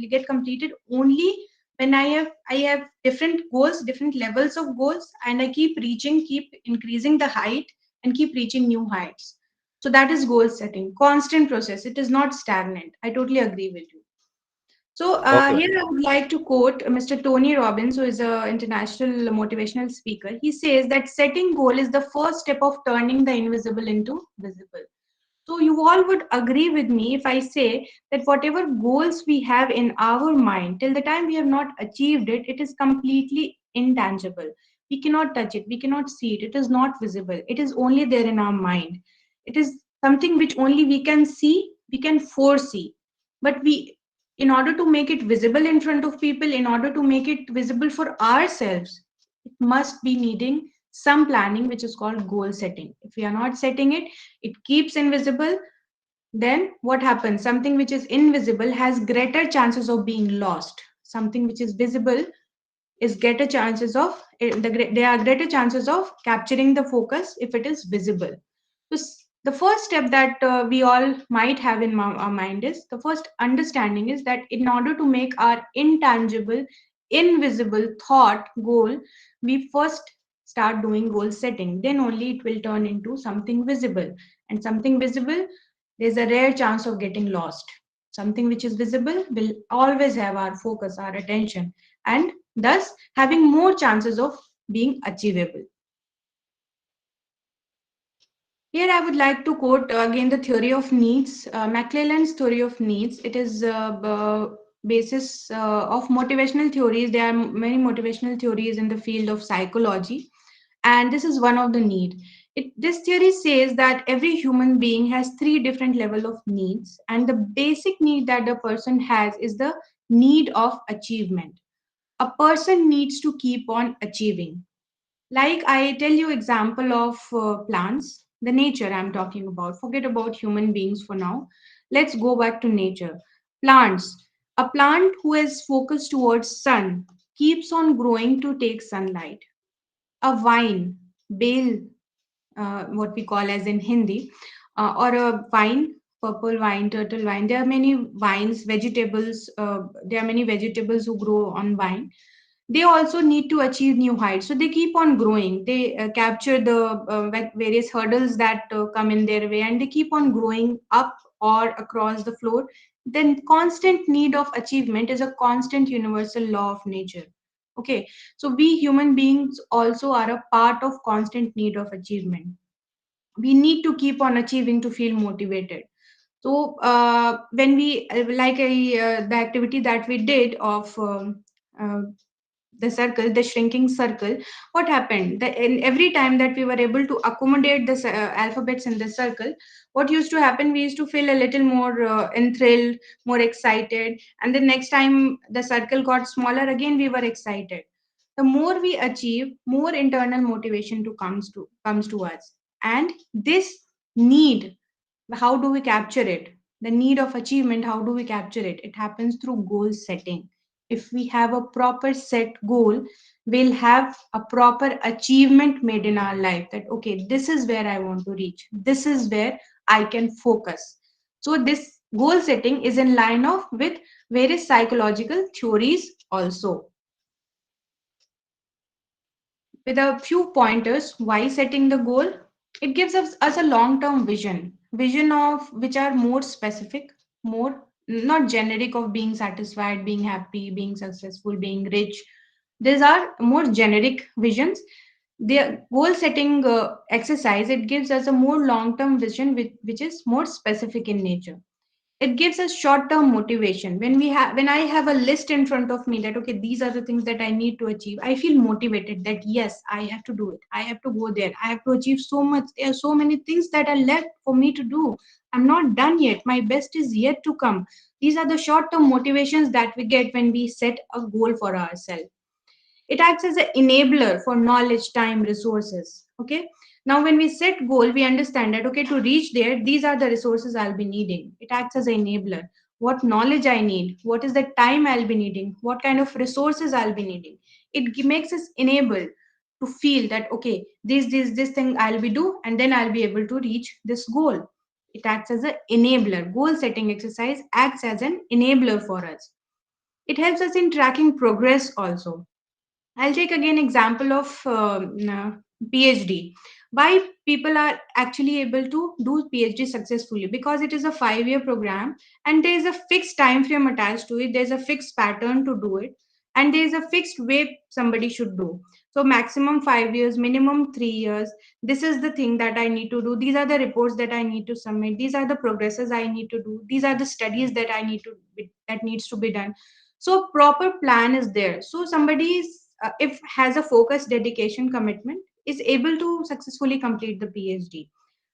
get completed only when I have different goals, different levels of goals, and I keep reaching, keep increasing the height, and keep reaching new heights. So that is goal setting, constant process. It is not stagnant. I totally agree with you. So Okay, here okay. I would like to quote Mr. Tony Robbins, who is an international motivational speaker. He says that setting goal is the first step of turning the invisible into visible. So you all would agree with me if I say that whatever goals we have in our mind, till the time we have not achieved it, it is completely intangible. We cannot touch it, we cannot see it, it is not visible. It is only there in our mind. It is something which only we can see, we can foresee. But in order to make it visible in front of people, in order to make it visible for ourselves, it must be needing some planning, which is called goal setting. If we are not setting it, it keeps invisible. Then what happens? Something which is invisible has greater chances of being lost. Something which is visible is greater chances of there are greater chances of capturing the focus if it is visible. So the first step that we all might have in our mind is, the first understanding is that in order to make our intangible, invisible thought goal, we first start doing goal setting. Then only it will turn into something visible. And something visible, there's a rare chance of getting lost. Something which is visible will always have our focus, our attention, and thus having more chances of being achievable. Here, I would like to quote again the theory of needs, McClelland's theory of needs. It is basis of motivational theories. There are many motivational theories in the field of psychology, and this is one of the need. This theory says that every human being has three different level of needs, and the basic need that the person has is the need of achievement. A person needs to keep on achieving. Like I tell you example of plants, the nature I'm talking about. Forget about human beings for now. Let's go back to nature. Plants. A plant who is focused towards sun keeps on growing to take sunlight. A vine, bale, what we call as in Hindi, or a vine, purple vine, turtle vine. There are many vines, vegetables. There are many vegetables who grow on vine. They also need to achieve new heights, so they keep on growing. They capture the various hurdles that come in their way, and they keep on growing up or across the floor. Then constant need of achievement is a constant universal law of nature. Okay, so we human beings also are a part of constant need of achievement. We need to keep on achieving to feel motivated. So when we the activity that we did of uh, the circle, the shrinking circle, what happened? In every time that we were able to accommodate the alphabets in the circle, what used to happen? We used to feel a little more enthralled, more excited, and the next time the circle got smaller, again we were excited. The more we achieve, more internal motivation comes to us, and this need, how do we capture it? The need of achievement, how do we capture it? It happens through goal setting. If we have a proper set goal, we'll have a proper achievement made in our life, that okay, this is where I want to reach, this is where I can focus. So this goal setting is in line of with various psychological theories also. With a few pointers why setting the goal, it gives us a long term vision of which are more specific, more not generic of being satisfied, being happy, being successful, being rich. These are more generic visions. The goal setting exercise, it gives us a more long term vision which is more specific in nature. It gives us short term motivation. When I have a list in front of me that okay, these are the things that I need to achieve, I feel motivated that yes, I have to do it, I have to go there, I have to achieve so much. There are so many things that are left for me to do. I'm not done yet, my best is yet to come. These are the short term motivations that we get when we set a goal for ourselves. It acts as an enabler for knowledge, time, resources. Okay. Now, when we set goal, we understand that okay, to reach there, these are the resources I'll be needing. It acts as an enabler. What knowledge I need, what is the time I'll be needing, what kind of resources I'll be needing. Makes us enable to feel that okay, this thing I'll be do, and then I'll be able to reach this goal. It acts as an enabler. Goal setting exercise acts as an enabler for us. It helps us in tracking progress also. I'll take again example of PhD. Why people are actually able to do PhD successfully? Because it is a 5 year program and there is a fixed time frame attached to it. There's a fixed pattern to do it, and there is a fixed way somebody should do. So maximum 5 years, minimum 3 years. This is the thing that I need to do. These are the reports that I need to submit. These are the progresses I need to do. These are the studies that that needs to be done. So proper plan is there. So somebody is if has a focus, dedication, commitment, is able to successfully complete the PhD.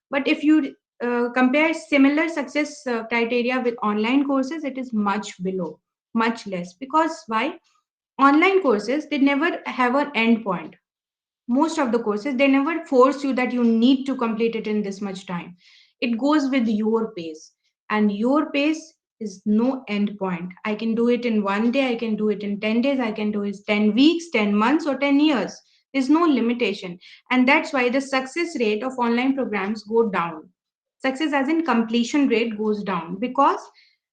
But if you compare similar success criteria with online courses, it is much below, much less. Because why? Online courses, they never have an end point. Most of the courses, they never force you that you need to complete it in this much time. It goes with your pace, and your pace is no end point. I can do it in 1 day, I can do it in 10 days, I can do it 10 weeks, 10 months, or 10 years. There's no limitation. And that's why the success rate of online programs go down. Success as in completion rate goes down because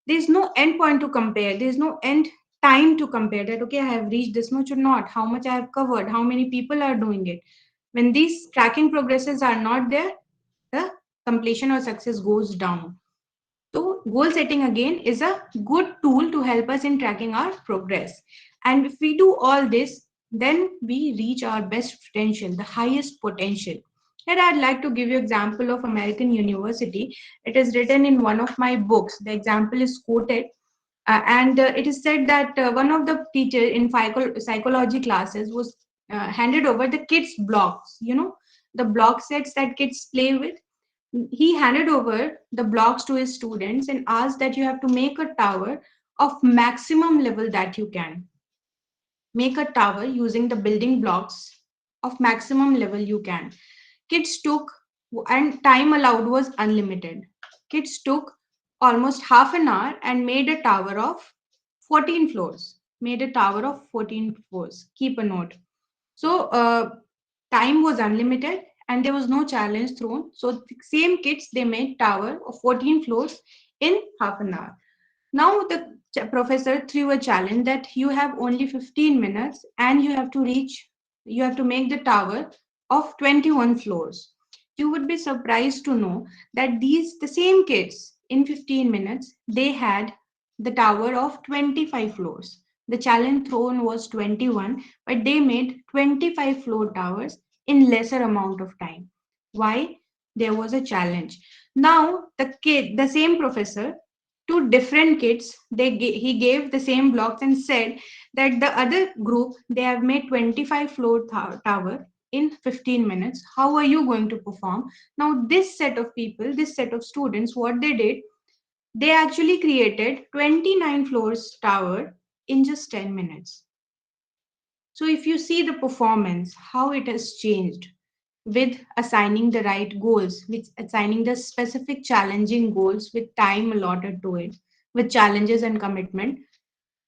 there's no end point to compare. There's no end time to compare that okay, I have reached this much or not, how much I have covered, how many people are doing it. When these tracking progresses are not there, the completion or success goes down. So goal setting again is a good tool to help us in tracking our progress. And if we do all this, then we reach our best potential, the highest potential. Here I'd like to give you example of American University. It is written in one of my books. The example is quoted. And it is said that one of the teacher in psychology classes was handed over the kids blocks, the block sets that kids play with. He handed over the blocks to his students and asked that you have to make a tower of maximum level that you can. Make a tower using the building blocks of maximum level you can. Kids took, and time allowed was unlimited. Kids took almost half an hour and made a tower of 14 floors. Made a tower of 14 floors. Keep a note. So, time was unlimited and there was no challenge thrown. So, the same kids, they made tower of 14 floors in half an hour. Now, the professor threw a challenge that you have only 15 minutes and you have to make the tower of 21 floors. You would be surprised to know that the same kids in 15 minutes, they had the tower of 25 floors. The challenge thrown was 21, but they made 25 floor towers in lesser amount of time. Why? There was a challenge. Now, the same professor, to different kids, he gave the same blocks and said that the other group, they have made 25 floor tower in 15 minutes. How are you going to perform? Now, this set of people, this set of students, what they did, they actually created 29 floors tower in just 10 minutes. So if you see the performance, how it has changed with assigning the right goals, with assigning the specific challenging goals with time allotted to it, with challenges and commitment,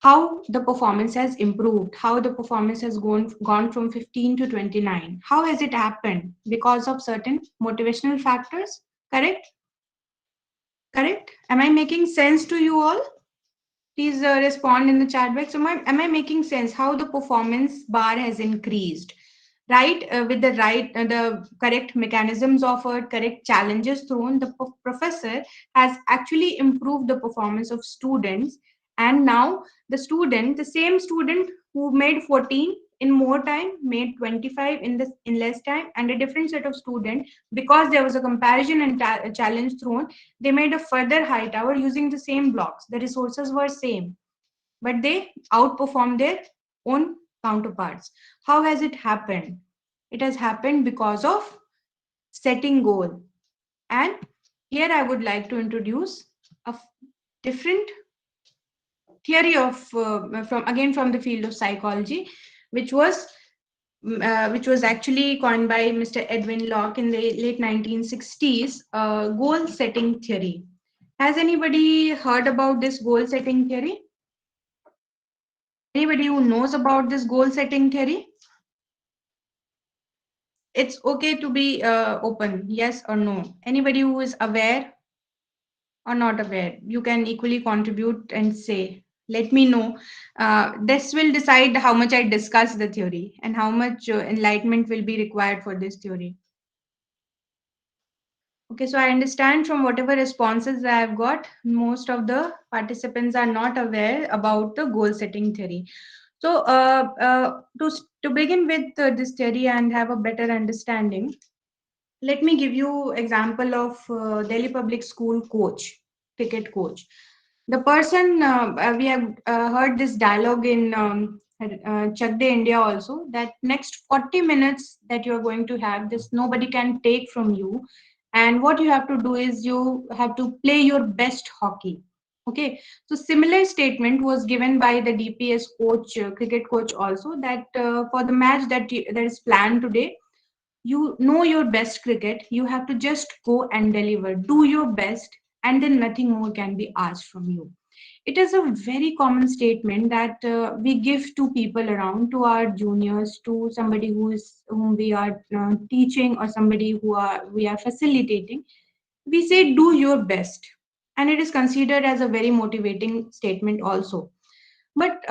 how the performance has improved, how the performance has gone from 15 to 29. How has it happened? Because of certain motivational factors, correct? Correct? Am I making sense to you all? Please respond in the chat box. So am I making sense how the performance bar has increased? with the correct mechanisms offered, correct challenges thrown, the professor has actually improved the performance of students. And now the same student who made 14 in more time made 25 in less time, and a different set of student, because there was a comparison and challenge thrown, they made a further high tower using the same blocks. The resources were same, but they outperformed their own counterparts. How has it happened? It has happened because of setting goal. And here I would like to introduce a different theory of from the field of psychology, which was actually coined by Mr. Edwin Locke in the late 1960s, goal setting theory. Has anybody heard about this goal setting theory? Anybody who knows about this goal setting theory? It's okay to be open, yes or no. Anybody who is aware or not aware, you can equally contribute and say, let me know. This will decide how much I discuss the theory and how much enlightenment will be required for this theory. Okay, so I understand from whatever responses I have got, most of the participants are not aware about the goal setting theory. So to begin with this theory and have a better understanding, let me give you example of Delhi Public School coach, cricket coach. The person, we have heard this dialogue in Chak De India also, that next 40 minutes that you are going to have, this nobody can take from you. And what you have to do is you have to play your best hockey. Okay, so similar statement was given by the DPS coach, cricket coach also, that for the match that is planned today, you know your best cricket, you have to just go and deliver, do your best, and then nothing more can be asked from you. It is a very common statement that we give to people around, to our juniors, to somebody whom we are teaching, or somebody we are facilitating. We say do your best, and it is considered as a very motivating statement also. But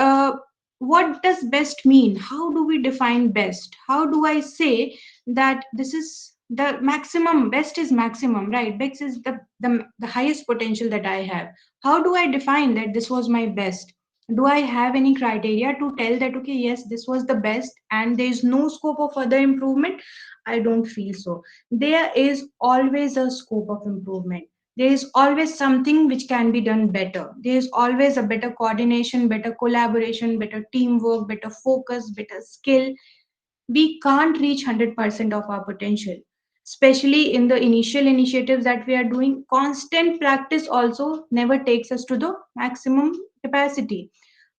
what does best mean? How do we define best? How do I say that this is the maximum? Best is maximum, right? Best is the highest potential that I have. How do I define that this was my best? Do I have any criteria to tell that, okay, yes, this was the best and there is no scope of further improvement? I don't feel so. There is always a scope of improvement. There is always something which can be done better. There is always a better coordination, better collaboration, better teamwork, better focus, better skill. We can't reach 100% of our potential, especially in the initial initiatives that we are doing. Constant practice also never takes us to the maximum capacity.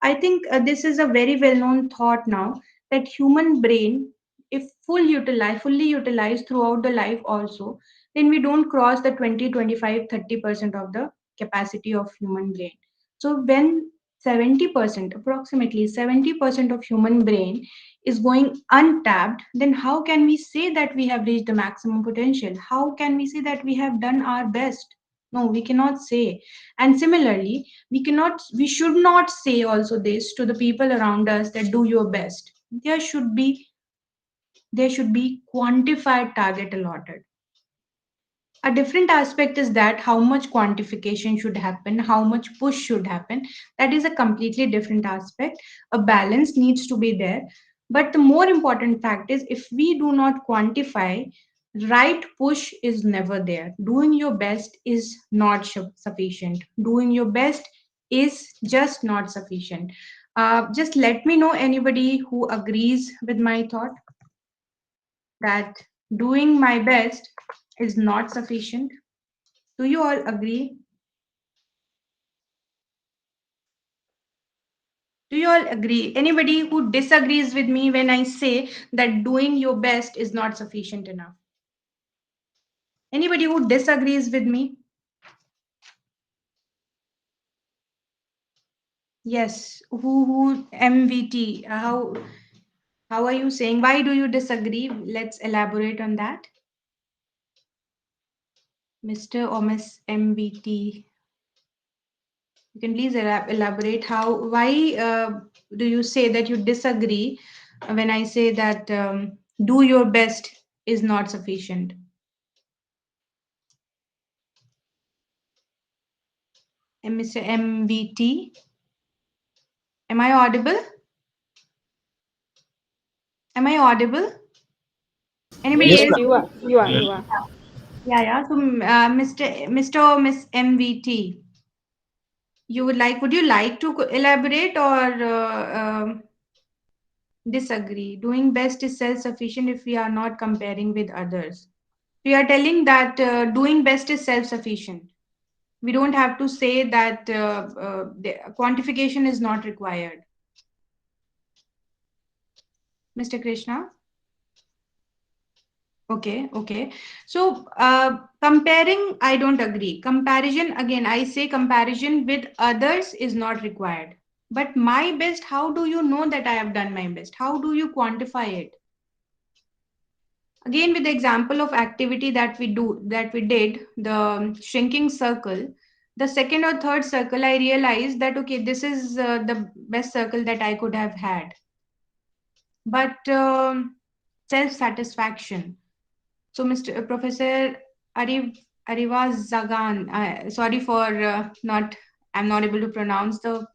I think this is a very well known thought now, that human brain, if fully utilized throughout the life also, then we don't cross the 20, 25, 30% of the capacity of human brain. So when 70%, approximately 70% of human brain is going untapped, then how can we say that we have reached the maximum potential? How can we say that we have done our best? No, we cannot say. And similarly, we should not say also this to the people around us, that do your best. There should be quantified target allotted. A different aspect is that how much quantification should happen, how much push should happen. That is a completely different aspect. A balance needs to be there. But the more important fact is, if we do not quantify, right push is never there. Doing your best is not sufficient. Doing your best is just not sufficient. Just let me know anybody who agrees with my thought, that doing my best is not sufficient. Do you all agree? Do you all agree? Anybody who disagrees with me when I say that doing your best is not sufficient enough? Anybody who disagrees with me? Yes. Who MVT? How are you saying? Why do you disagree? Let's elaborate on that. Mr. or Miss MVT. You can please elaborate why do you say that you disagree when I say that Do your best is not sufficient. And Mr. MVT, am I audible? Am I audible? Anybody Yes, else? Yes, ma'am. you are. You are. You are. Yeah, yeah. So, Mr. or Miss MVT, would you like to elaborate or disagree? Doing best is self-sufficient if we are not comparing with others. We are telling that doing best is self-sufficient. We don't have to say that the quantification is not required. Mr. Krishna? Okay, okay. So, comparing, I don't agree. Comparison, again, I say comparison with others is not required. But my best, how do you know that I have done my best? How do you quantify it? Again, with the example of activity that we did, the shrinking circle, the second or third circle, I realized that, okay, this is the best circle that I could have had. But self-satisfaction. So, Mr. Professor Arivaz Zagan, sorry for I'm not able to pronounce the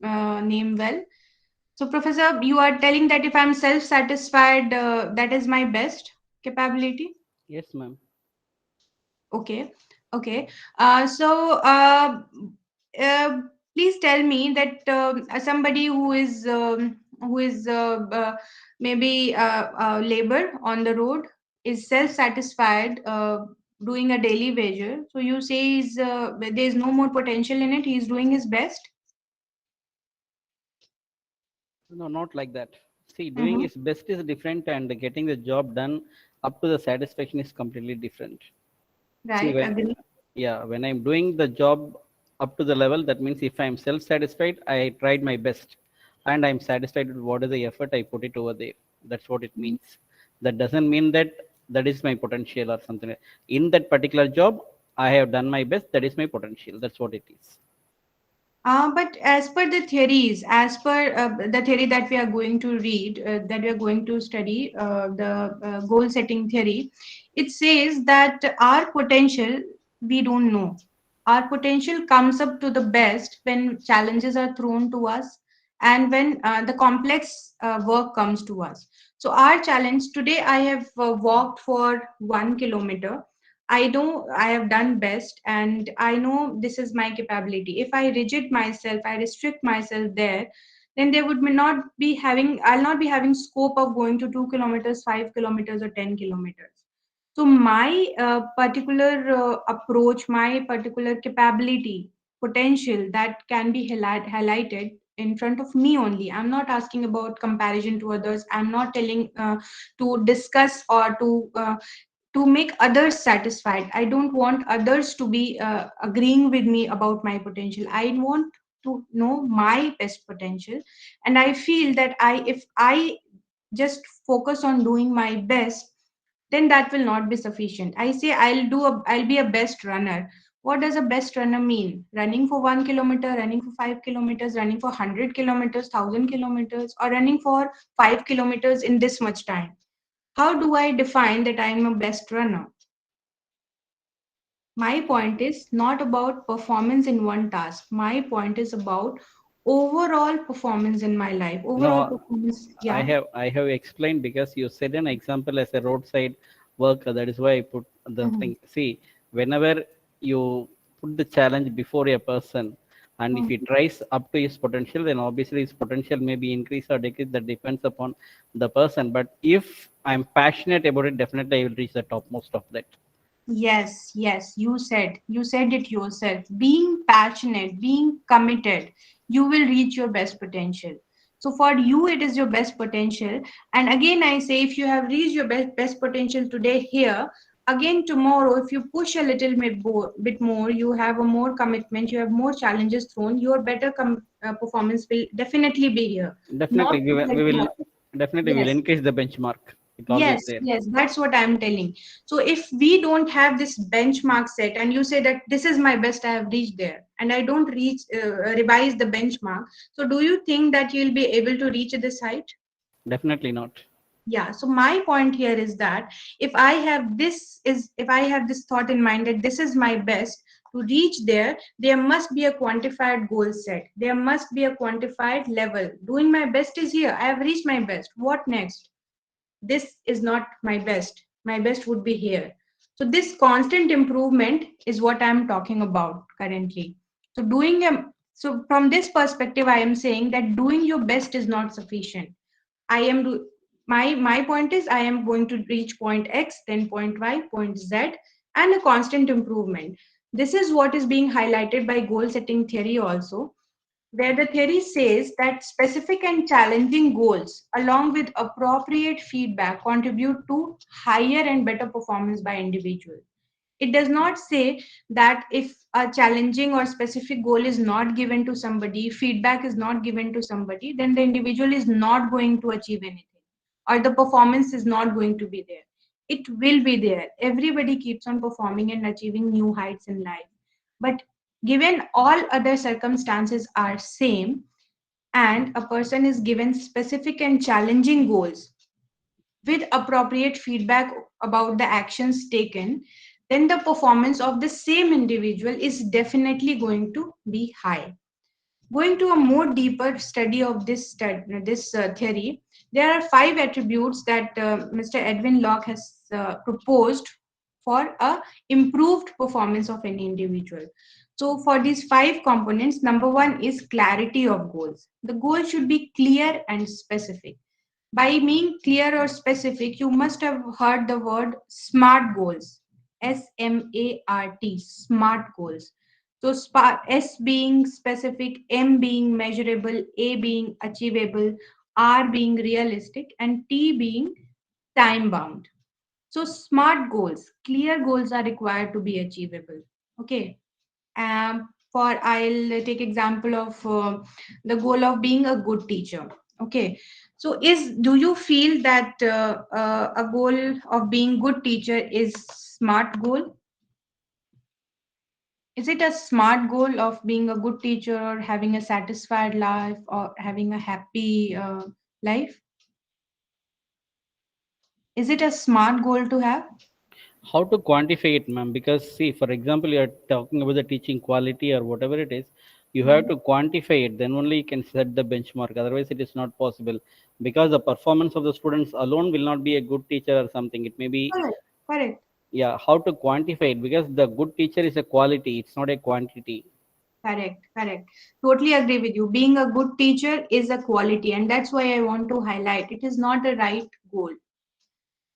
name well. So, Professor, you are telling that if I'm self-satisfied, that is my best capability? Yes, ma'am. Okay, okay. So, uh, please tell me that somebody who is maybe labor on the road is self-satisfied doing a daily wager. So you say there is no more potential in it. He is doing his best. No, not like that. See, doing Mm-hmm. his best is different, and getting the job done up to the satisfaction is completely different. See, Right, when agree. yeah, when I'm doing the job up to the level, that means if I'm self-satisfied, I tried my best, and I'm satisfied with what is the effort I put it over there. That's what it means. That doesn't mean that that is my potential or something. In that particular job, I have done my best. That is my potential. That's what it is. But as per the theories, as per the theory that we are going to read, that we are going to study, the goal setting theory, it says that our potential we don't know. Our potential comes up to the best when challenges are thrown to us and when the complex work comes to us. So, our challenge today, I have walked for 1 kilometer. I know I have done best and I know this is my capability. If I rigid myself, I restrict myself there, then there would not be having, I'll not be having scope of going to 2 kilometers, 5 kilometers, or 10 kilometers. So my particular approach, my particular capability, potential that can be highlighted in front of me only. I'm not asking about comparison to others. I'm not telling to discuss or to make others satisfied. I don't want others to be agreeing with me about my potential. I want to know my best potential, and I feel that if I just focus on doing my best, then that will not be sufficient. I say I'll be a best runner. What does a best runner mean? Running for 1 kilometer, running for 5 kilometers, running for 100 kilometers, 1,000 kilometers, or running for 5 kilometers in this much time? How do I define that I'm a best runner? My point is not about performance in one task. My point is about overall performance in my life. Overall No, performance, I yeah. have I have explained because you said an example as a roadside worker. That is why I put the Mhm. thing. See, whenever you put the challenge before a person, and if he Mhm. tries up to his potential, then obviously his potential may be increase or decrease. That depends upon the person. But if I'm passionate about it, definitely I will reach the topmost of that. Yes, yes, you said it yourself. Being passionate, being committed, you will reach your best potential. So for you, it is your best potential. And again, I say, if you have reached your best potential today here, again tomorrow, if you push a little bit more, you have a more commitment, you have more challenges thrown, your better performance will definitely be here. Not Definitely, we will definitely we will yes. increase the benchmark. It's always Yes, there. yes, that's what I'm telling. So if we don't have this benchmark set and you say that this is my best, I have reached there, and I don't revise the benchmark, so do you think that you'll be able to reach this height? Definitely not. Yeah, so my point here is that if I have this thought in mind that this is my best, to reach there must be a quantified goal set. There must be a quantified level. Doing my best is here. I have reached my best. What next? This is not my best. My best would be here. So this constant improvement is what I'm talking about currently. So so from this perspective, I am saying that doing your best is not sufficient. I am do my point is I am going to reach point X, then point Y, point Z, and a constant improvement. This is what is being highlighted by goal setting theory also, where the theory says that specific and challenging goals, along with appropriate feedback, contribute to higher and better performance by individual. It does not say that if a challenging or specific goal is not given to somebody, feedback is not given to somebody, then the individual is not going to achieve anything, or the performance is not going to be there. It will be there. Everybody keeps on performing and achieving new heights in life. But given all other circumstances are same, and a person is given specific and challenging goals with appropriate feedback about the actions taken, then the performance of the same individual is definitely going to be high. Going to a more deeper study of this theory, there are 5 attributes that Mr. Edwin Locke has proposed for a improved performance of any individual. So for these 5 components, number 1 is clarity of goals. The goal should be clear and specific. By being clear or specific, you must have heard the word SMART goals. SMART, SMART goals. So S being specific, M being measurable, A being achievable, R being realistic, and T being time bound. So SMART goals, clear goals are required to be achievable. Okay. For I'll take example of the goal of being a good teacher. Okay, so do you feel that a goal of being good teacher is SMART goal? Is it a SMART goal of being a good teacher, or having a satisfied life, or having a happy life? Is it a SMART goal to have? How to quantify it, ma'am? Because see, for example, you're talking about the teaching quality or whatever it is, you have to quantify it, then only you can set the benchmark. Otherwise it is not possible, because the performance of the students alone will not be a good teacher or something. It may be, Correct. Correct. yeah, how to quantify it, because the good teacher is a quality, it's not a quantity. Correct, correct. Totally agree with you. Being a good teacher is a quality, and that's why I want to highlight it is not a right goal.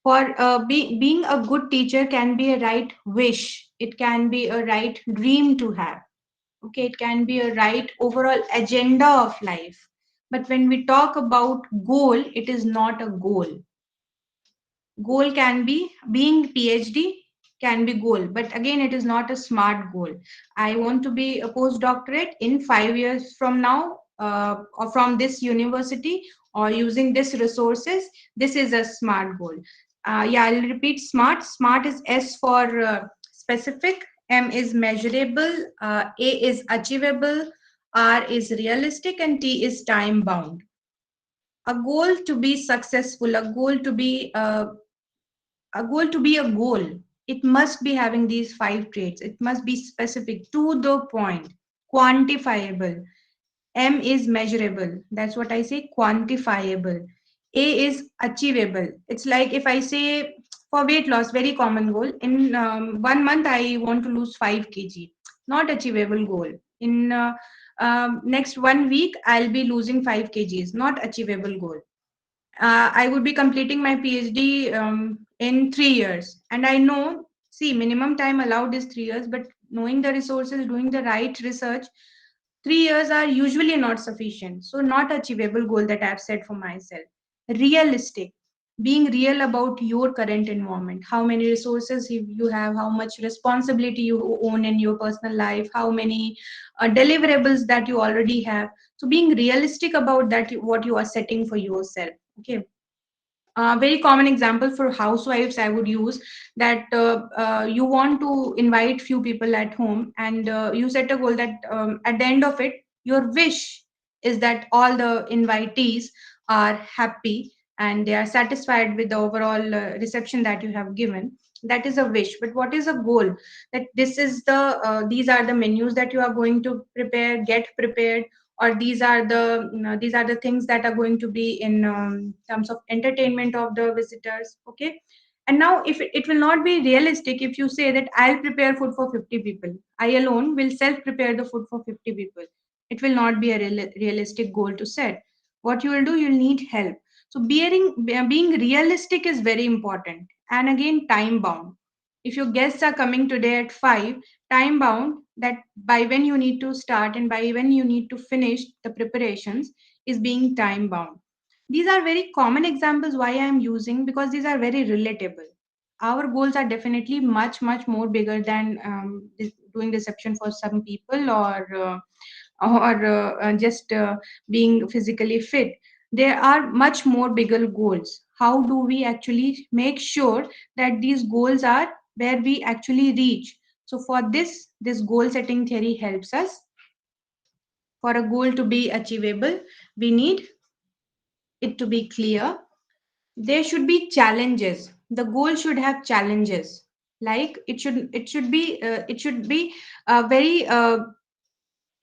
For being a good teacher can be a right wish, it can be a right dream to have. Okay, it can be a right overall agenda of life. But when we talk about goal, it is not a goal. Goal can be being PhD, can be goal, but again it is not a SMART goal. I want to be a postdoctorate in 5 years from now, or from this university, or using this resources. This is a SMART goal. Yeah, I'll repeat. SMART is S for specific, M is measurable, A is achievable, R is realistic, and T is time bound. A goal to be successful, a goal to be a goal, it must be having these 5 traits. It must be specific, to the point, quantifiable. M is measurable. That's what I say, quantifiable. A is achievable. It's like if I say for weight loss, very common goal. In 1 month, I want to lose 5 kg. Not achievable goal. In next 1 week, I'll be losing 5 kgs. Not achievable goal. I would be completing my PhD in 3 years. And I know, see, minimum time allowed is 3 years, but knowing the resources, doing the right research, 3 years are usually not sufficient. So, not achievable goal that I've set for myself. Realistic, being real about your current environment, how many resources you have, how much responsibility you own in your personal life, how many deliverables that you already have. So, being realistic about that, what you are setting for yourself. Okay. Very common example for housewives I would use, that you want to invite few people at home, and you set a goal that at the end of it, your wish is that all the invitees are happy, and they are satisfied with the overall reception that you have given, that is a wish. But what is a goal? That this is the these are the menus that you are going to prepare, get prepared, or these are the these are the things that are going to be in terms of entertainment of the visitors. Okay. And now if it will not be realistic if you say that I'll prepare food for 50 people, I alone will self prepare the food for 50 people. It will not be a realistic goal to set. What you will do, you'll need help. So being realistic is very important, and again time bound. If your guests are coming today at 5, time bound, that by when you need to start and by when you need to finish the preparations is being time bound. These are very common examples why I am using, because these are very relatable. Our goals are definitely much more bigger than doing reception for some people, or just being physically fit. There are much more bigger goals. How do we actually make sure that these goals are where we actually reach? So for this goal setting theory helps us. For a goal to be achievable, we need it to be clear. There should be challenges. The goal should have challenges. Like it should be very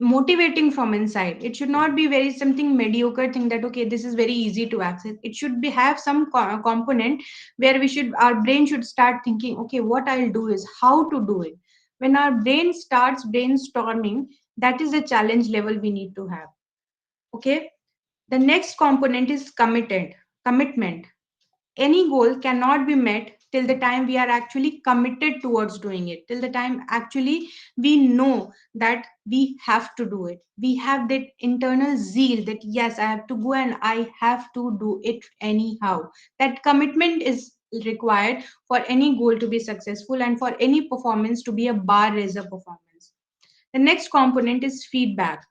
motivating from inside. It should not be very something mediocre thing that okay, this is very easy to access. It should be have some component where we should our brain should start thinking, okay, what I'll do is how to do it. When our brain starts brainstorming, that is the challenge level we need to have. Okay. The next component is commitment. Any goal cannot be met till the time we are actually committed towards doing it, till the time actually we know that we have to do it. We have that internal zeal that yes, I have to go and I have to do it anyhow. That commitment is required for any goal to be successful and for any performance to be a bar raiser performance. The next component is feedback.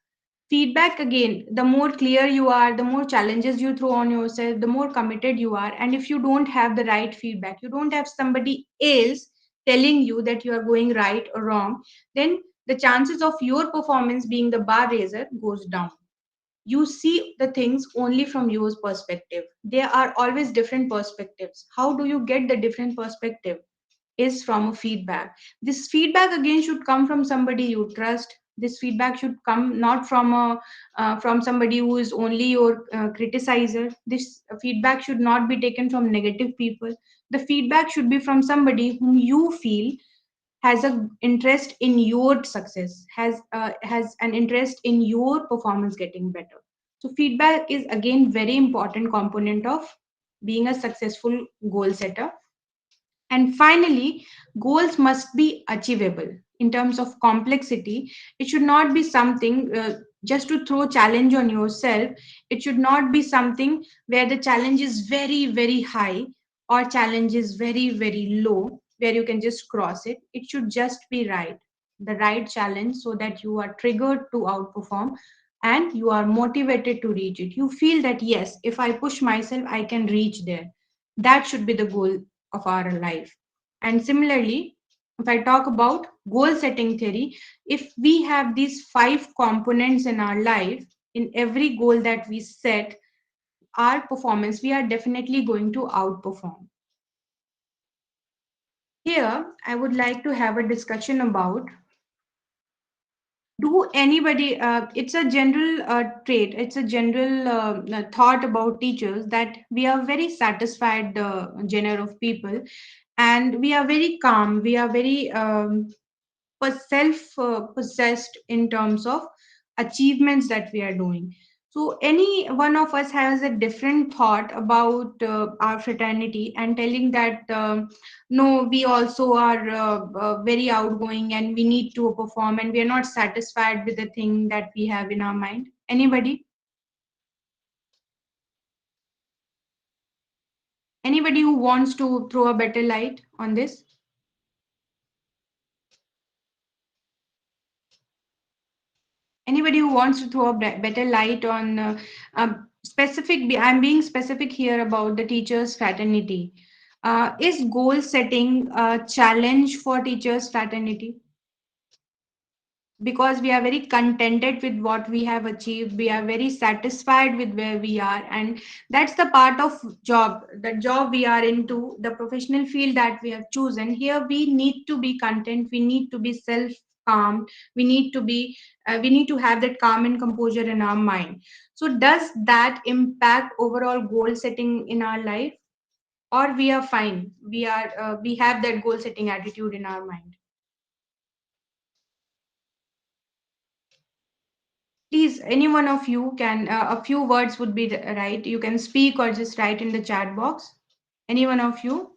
Feedback, again, the more clear you are, the more challenges you throw on yourself, the more committed you are. And if you don't have the right feedback, you don't have somebody else telling you that you are going right or wrong, then the chances of your performance being the bar raiser goes down. You see the things only from your perspective. There are always different perspectives. How do you get the different perspective? Is from a feedback. This feedback again should come from somebody you trust. This feedback should come not from a from somebody who is only your criticizer. This feedback should not be taken from negative people. The feedback should be from somebody whom you feel has a interest in your success, has an interest in your performance getting better. So feedback is again very important component of being a successful goal setter. And finally, goals must be achievable in terms of complexity. It should not be something just to throw challenge on yourself. It should not be something where the challenge is very high or challenge is very low, where you can just cross it. It should just be right, the right challenge, so that you are triggered to outperform and you are motivated to reach it. You feel that yes, if I push myself, I can reach there. That should be the goal of our life. And similarly, if I talk about goal setting theory, if we have these 5 components in our life, in every goal that we set, our performance, we are definitely going to outperform. Here, I would like to have a discussion about, do anybody it's a general trait, it's a general thought about teachers that we are very satisfied genre of people, and we are very calm, we are very self possessed in terms of achievements that we are doing. So any one of us has a different thought about our fraternity and telling that no, we also are very outgoing and we need to perform and we are not satisfied with the thing that we have in our mind. Anybody who wants to throw a better light on this? Anybody who wants to throw a better light on specific, I'm being specific here about the teachers fraternity. Is goal setting a challenge for teachers fraternity? because we are very contented with what we have achieved. We are very satisfied with where we are, and that's the part of job, the job we are into, the professional field that we have chosen. Here we need to be content, we need to be self calm, we need to be we need to have that calm and composure in our mind. So does that impact overall goal setting in our life, or we are fine, we have that goal setting attitude in our mind? Please, any one of you can, a few words would be right. You can speak or just write in the chat box. Any one of you?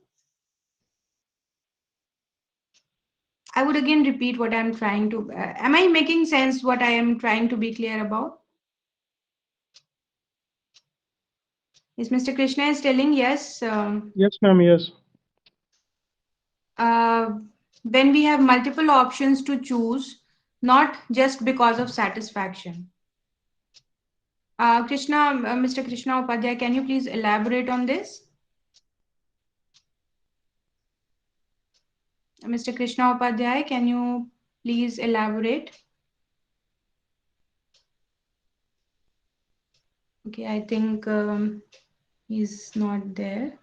I would again repeat what I'm trying to. Am I making sense what I am trying to be clear about? Is Mr. Krishna is telling yes? Yes, ma'am. Yes. Uh, when we have multiple options to choose, not just because of satisfaction. Mr. Krishna Upadhyay, can you please elaborate on this? Mr. Krishna Upadhyay, can you please elaborate? Okay, I think he's not there.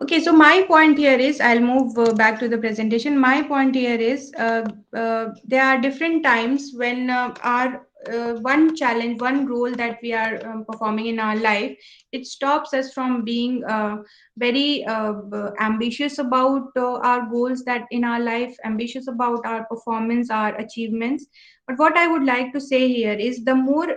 Okay, so my point here is, I'll move back to the presentation. My point here is, there are different times when our one challenge, one role that we are performing in our life, it stops us from being very ambitious about our goals that in our life, ambitious about our performance, our achievements. But what I would like to say here is, the more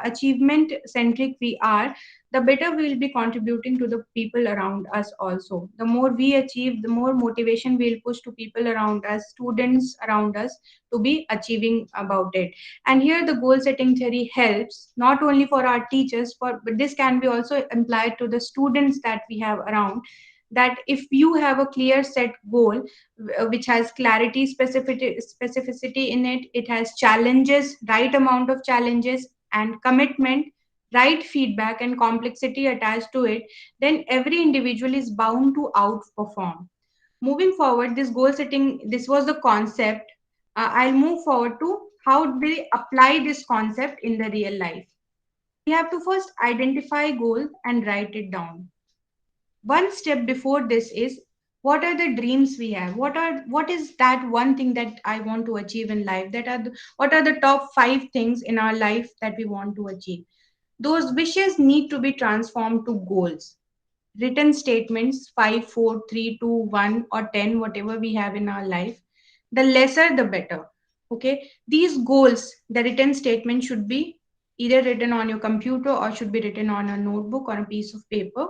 achievement centric we are, the better we will be contributing to the people around us also. The more we achieve, the more motivation we'll push to people around us, students around us, to be achieving about it. And here the goal setting theory helps not only for our teachers, but this can be also applied to the students that we have around. That if you have a clear set goal, which has clarity, specificity in it, it has challenges, right amount of challenges, and commitment, right feedback, and complexity attached to it, then every individual is bound to outperform. Moving forward, this goal setting, this was the concept. I'll move forward to how they apply this concept in the real life. We have to first identify goal and write it down. One step before this is, what are the dreams we have, what is that one thing that I want to achieve in life, what are the top 5 things in our life that we want to achieve. Those wishes need to be transformed to goals. Written statements, 5, 4, 3, 2, 1, or 10, whatever we have in our life. The lesser, the better. Okay. These goals, the written statement should be either written on your computer or should be written on a notebook or a piece of paper.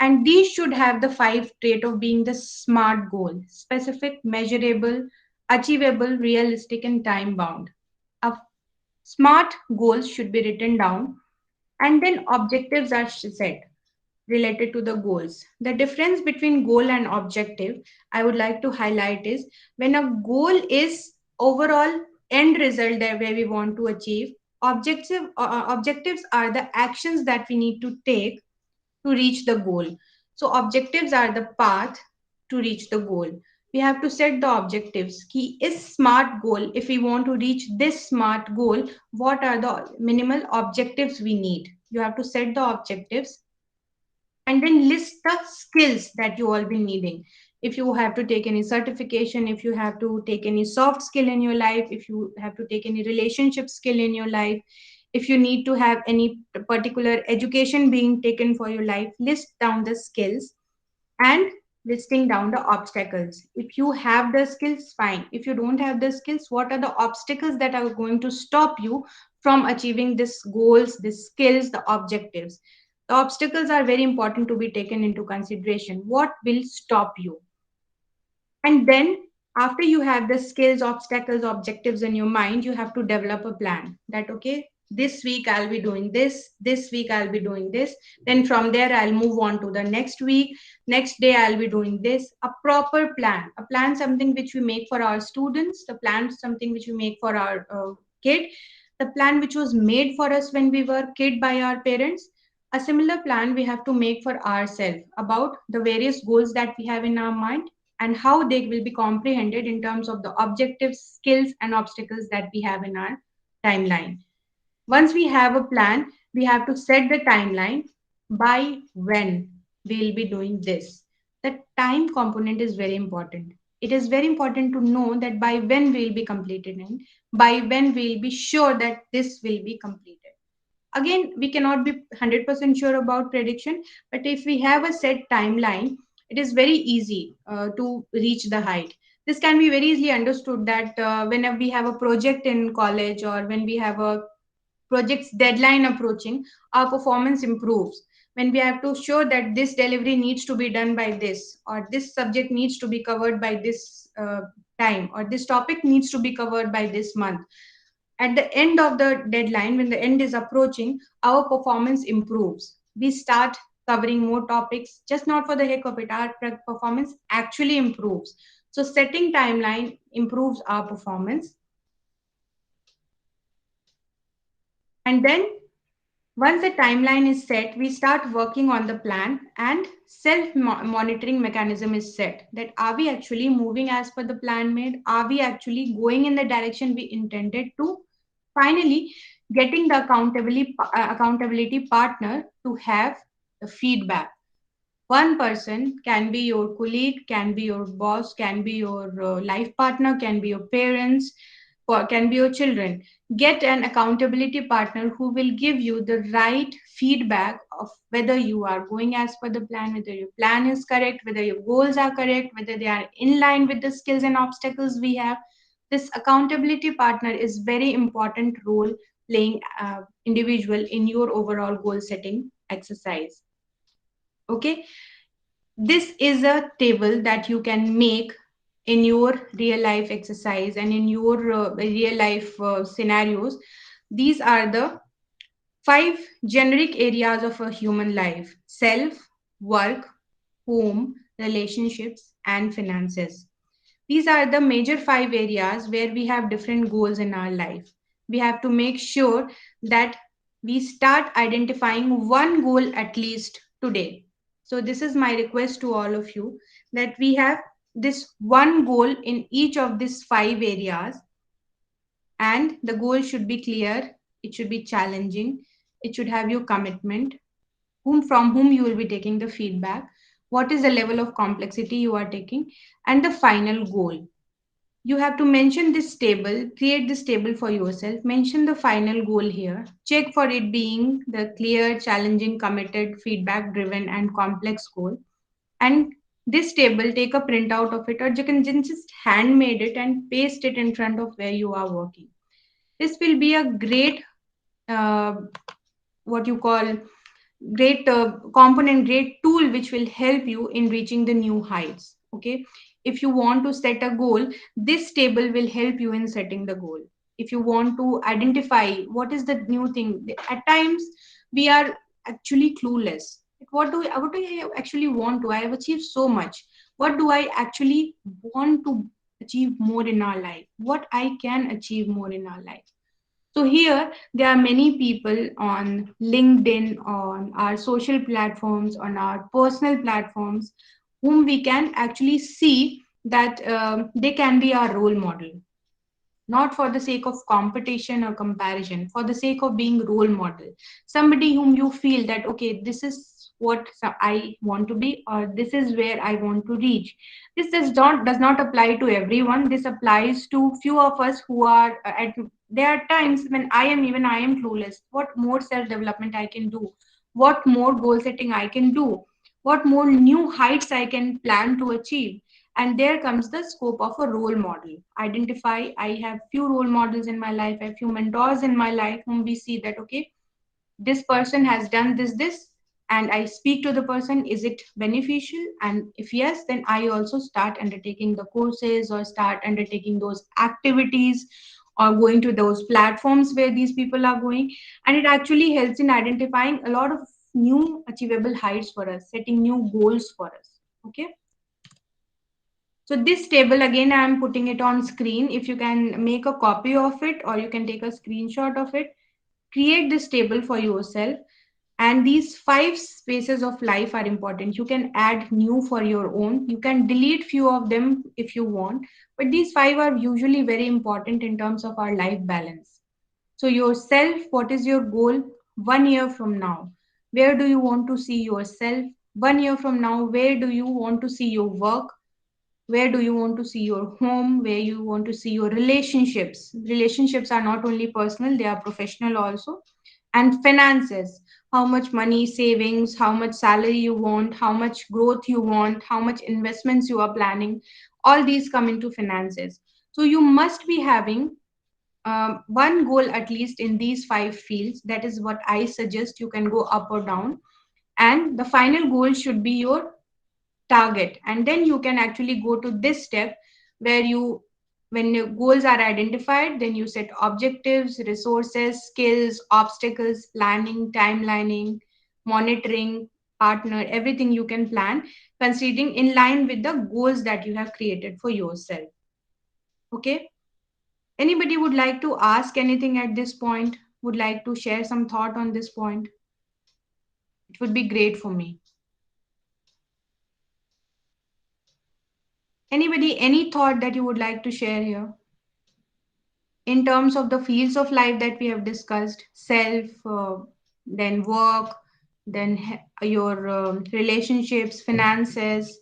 And these should have the 5 trait of being the SMART goal: specific, measurable, achievable, realistic, and time bound. A SMART goals should be written down, and then objectives are set related to the goals. The difference between goal and objective I would like to highlight is, when a goal is overall end result that where we want to achieve, objectives are the actions that we need to take to reach the goal. So objectives are the path to reach the goal. We have to set the objectives. Key is SMART goal. If we want to reach this SMART goal, what are the minimal objectives we need? You have to set the objectives and then list the skills that you all be needing. If you have to take any certification, if you have to take any soft skill in your life, if you have to take any relationship skill in your life, if you need to have any particular education being taken for your life, list down the skills and listing down the obstacles. If you have the skills, fine. If you don't have the skills, what are the obstacles that are going to stop you from achieving these goals, these skills, the objectives? The obstacles are very important to be taken into consideration. What will stop you? And then after you have the skills, obstacles, objectives in your mind, you have to develop a plan that, okay, this week I'll be doing this week I'll be doing this, then from there I'll move on to the next week, next day I'll be doing this. A proper plan, a plan, something which we make for our students, the plan, something which we make for our kid, the plan which was made for us when we were kid by our parents. A similar plan we have to make for ourselves about the various goals that we have in our mind. and how they will be comprehended in terms of the objectives, skills, and obstacles that we have in our timeline. Once we have a plan, we have to set the timeline by when we'll be doing this. The time component is very important. It is very important to know that by when we'll be completed and by when we'll be sure that this will be completed. Again, we cannot be 100% sure about prediction, but if we have a set timeline, it is very easy to reach the height. This can be very easily understood that whenever we have a project in college or when we have a project's deadline approaching, our performance improves. When we have to show that this delivery needs to be done by this, or this subject needs to be covered by this time, or this topic needs to be covered by this month. At the end of the deadline, when the end is approaching, our performance improves. We start covering more topics, just not for the heck of it. Our performance actually improves. So setting timeline improves our performance. And then once the timeline is set, we start working on the plan and self-monitoring mechanism is set. That are we actually moving as per the plan made? Are we actually going in the direction we intended to? Finally, getting the accountability partner to have the feedback. One person can be your colleague, can be your boss, can be your life partner, can be your parents, or can be your children. Get an accountability partner who will give you the right feedback of whether you are going as per the plan, whether your plan is correct, whether your goals are correct, whether they are in line with the skills and obstacles we have. This accountability partner is very important role playing individual in your overall goal setting exercise. Okay, this is a table that you can make in your real life exercise and in your real life scenarios. These are the 5 generic areas of a human life: self, work, home, relationships, and finances. These are the major 5 areas where we have different goals in our life. We have to make sure that we start identifying one goal at least today. So, this is my request to all of you, that we have this one goal in each of these 5 areas, and the goal should be clear, it should be challenging, it should have your commitment, from whom you will be taking the feedback, what is the level of complexity you are taking, and the final goal. You have to mention this table, create this table for yourself, mention the final goal here, check for it being the clear, challenging, committed, feedback driven, and complex goal. And this table, take a printout of it, or you can just handmade it and paste it in front of where you are working. This will be a great, what you call, great component, great tool which will help you in reaching the new heights. Okay, if you want to set a goal, this table will help you in setting the goal. If you want to identify what is the new thing, at times we are actually clueless. What do I actually want to? I have achieved so much. What do I actually want to achieve more in our life? What I can achieve more in our life? So here there are many people on LinkedIn, on our social platforms, on our personal platforms, whom we can actually see that they can be our role model, not for the sake of competition or comparison, for the sake of being role model. Somebody whom you feel that, okay, this is what I want to be, or this is where I want to reach. This does not apply to everyone. This applies to few of us who are at, there are times when I am clueless. What more self development I can do? What more goal setting I can do? What more new heights I can plan to achieve? And there comes the scope of a role model. Identify, I have few role models in my life, I have few mentors in my life whom we see that, okay, this person has done this, and I speak to the person, is it beneficial? And if yes, then I also start undertaking the courses or start undertaking those activities or going to those platforms where these people are going. And it actually helps in identifying a lot of new achievable heights for us, setting new goals for us. Okay. So this table, again, I am putting it on screen. If you can make a copy of it or you can take a screenshot of it, create this table for yourself. And these 5 spaces of life are important. You can add new for your own. You can delete few of them if you want, but these 5 are usually very important in terms of our life balance. So yourself, what is your goal 1 year from now? Where do you want to see yourself 1 year from now? Where do you want to see your work? Where do you want to see your home? Where you want to see your relationships? Relationships are not only personal, they are professional also. And finances, how much money, savings, how much salary you want, how much growth you want, how much investments you are planning, all these come into finances. So you must be having one goal at least in these 5 fields. That is what I suggest. You can go up or down, and the final goal should be your target. And then you can actually go to this step where you, when your goals are identified, then you set objectives, resources, skills, obstacles, planning, timelining, monitoring, partner, everything you can plan, considering in line with the goals that you have created for yourself. Okay, anybody would like to ask anything at this point, would like to share some thought on this point? It would be great for me. Anybody, any thought that you would like to share here in terms of the fields of life that we have discussed? Self, then work, then your relationships, finances.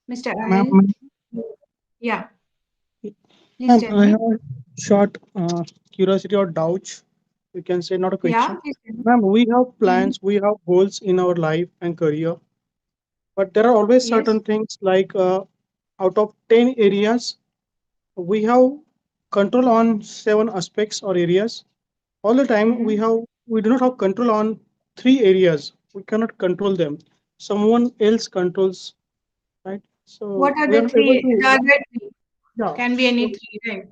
Mr. Ma'am, Anil? Yeah, please ma'am, tell I me. have a short curiosity or doubt. You can say not a Yeah, question. please tell me. Ma'am, we have Mhm. plans, we have goals in our life and career, but there are always Yes. certain things like out of 10 areas, we have control on 7 aspects or areas. All the time Mhm. we do not have control on 3 areas. We cannot control them. Someone else controls, right? What So are we the are able three? The to, other three yeah. can be any So three, right?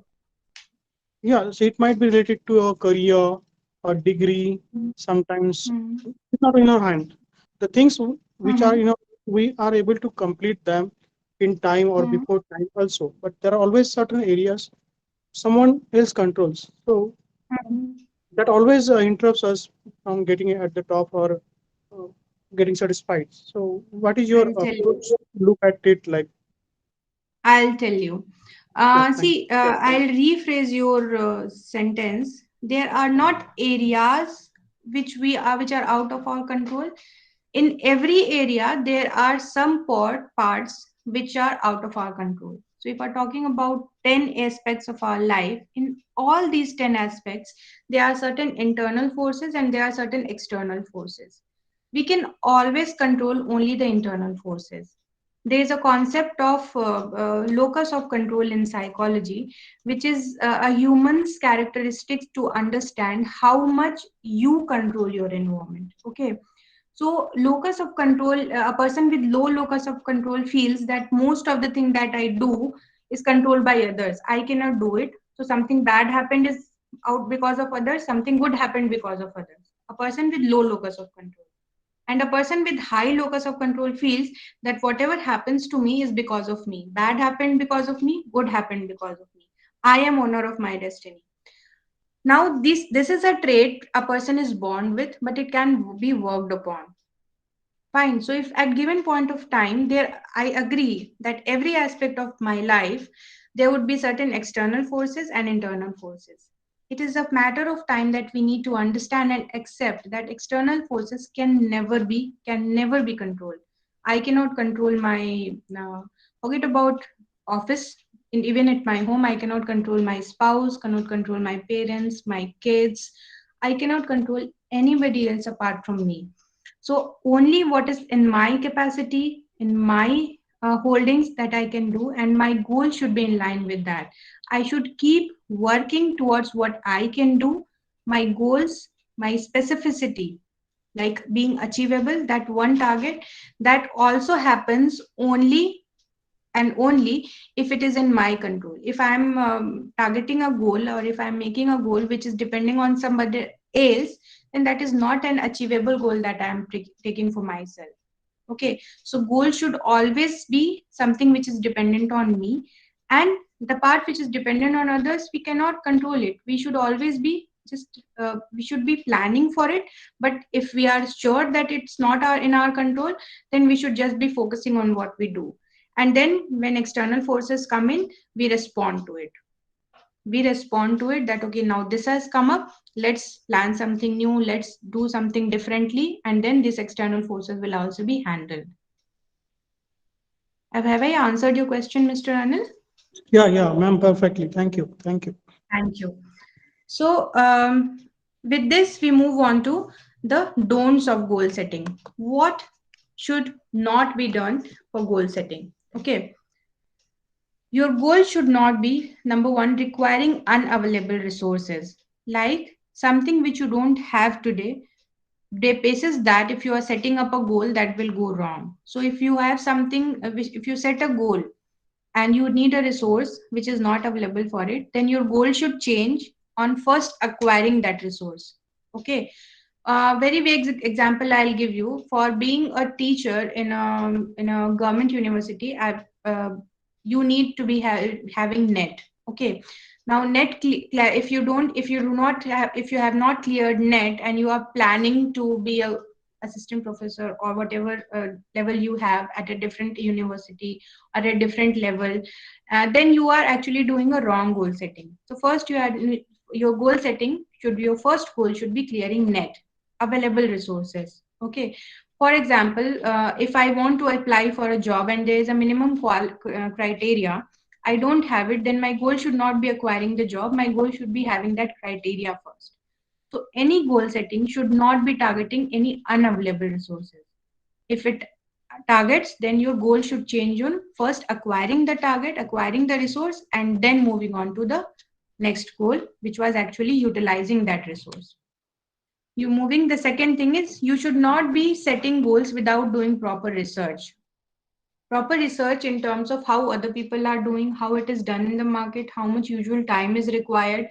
yeah, so it might be related to a career or degree. Sometimes Mm-hmm. it's not in our hand. The things which are, Mm-hmm. we are able to complete them in time or before time also. But there are always certain areas someone else controls. So Mm-hmm. that always interrupts us from getting at the top or uh, getting satisfied. So what is your I'll tell you. approach? Look at it like, I'll tell you. yeah, thank See, I'll rephrase your sentence. There are not areas which are out of our control. In every area, there are some parts which are out of our control. So, if we're talking about 10 aspects of our life, in all these 10 aspects, there are certain internal forces and there are certain external forces. We can always control only the internal forces. There is a concept of locus of control in psychology, which is a human's characteristics to understand how much you control your environment. Okay, so locus of control, a person with low locus of control feels that most of the thing that I do is controlled by others. I cannot do it. So something bad happened is out because of others. Something good happened because of others. A person with low locus of control. And a person with high locus of control feels that whatever happens to me is because of me. Bad happened because of me, good happened because of me. I am owner of my destiny. Now, this is a trait a person is born with, but it can be worked upon. Fine. So if at given point of time, there I agree that every aspect of my life, there would be certain external forces and internal forces. It is a matter of time that we need to understand and accept that external forces can never be controlled. I cannot control my forget about office. And even at my home, I cannot control my spouse, cannot control my parents, my kids. I cannot control anybody else apart from me. So only what is in my capacity, in my holdings that I can do, and my goal should be in line with that. I should keep working towards what I can do, my goals, my specificity, like being achievable, that one target. That also happens only and only if it is in my control. If I'm targeting a goal, or if I'm making a goal which is depending on somebody else, then that is not an achievable goal that I'm taking for myself. Okay, so goal should always be something which is dependent on me, and the part which is dependent on others, we cannot control it. We should always be just we should be planning for it. But if we are sure that it's not in our control, then we should just be focusing on what we do. And then when external forces come in, we respond to it. That okay, now this has come up, let's plan something new, let's do something differently, and then these external forces will also be handled. Have I answered your question, Mr. Anil? Yeah, ma'am, perfectly. Thank you. Thank you. So with this, we move on to the don'ts of goal setting. What should not be done for goal setting? Okay. Your goal should not be, number one, requiring unavailable resources, like something which you don't have today. They basis that if you are setting up a goal, that will go wrong. So if you have something, if you set a goal and you need a resource which is not available for it, then your goal should change on first acquiring that resource. Okay. Very vague example I'll give you. For being a teacher in a government university, you need to be having net. Okay. Now net, if you have not cleared net and you are planning to be a assistant professor or whatever level you have at a different university or a different level, then you are actually doing a wrong goal setting. So first your goal setting should be, your first goal should be clearing net, available resources. Okay. For example, if I want to apply for a job and there is a minimum criteria, I don't have it, then my goal should not be acquiring the job. My goal should be having that criteria first. So any goal setting should not be targeting any unavailable resources. If it targets, then your goal should change on first acquiring the target, acquiring the resource, and then moving on to the next goal, which was actually utilizing that resource. The second thing is, you should not be setting goals without doing proper research. Proper research in terms of how other people are doing, how it is done in the market, how much usual time is required,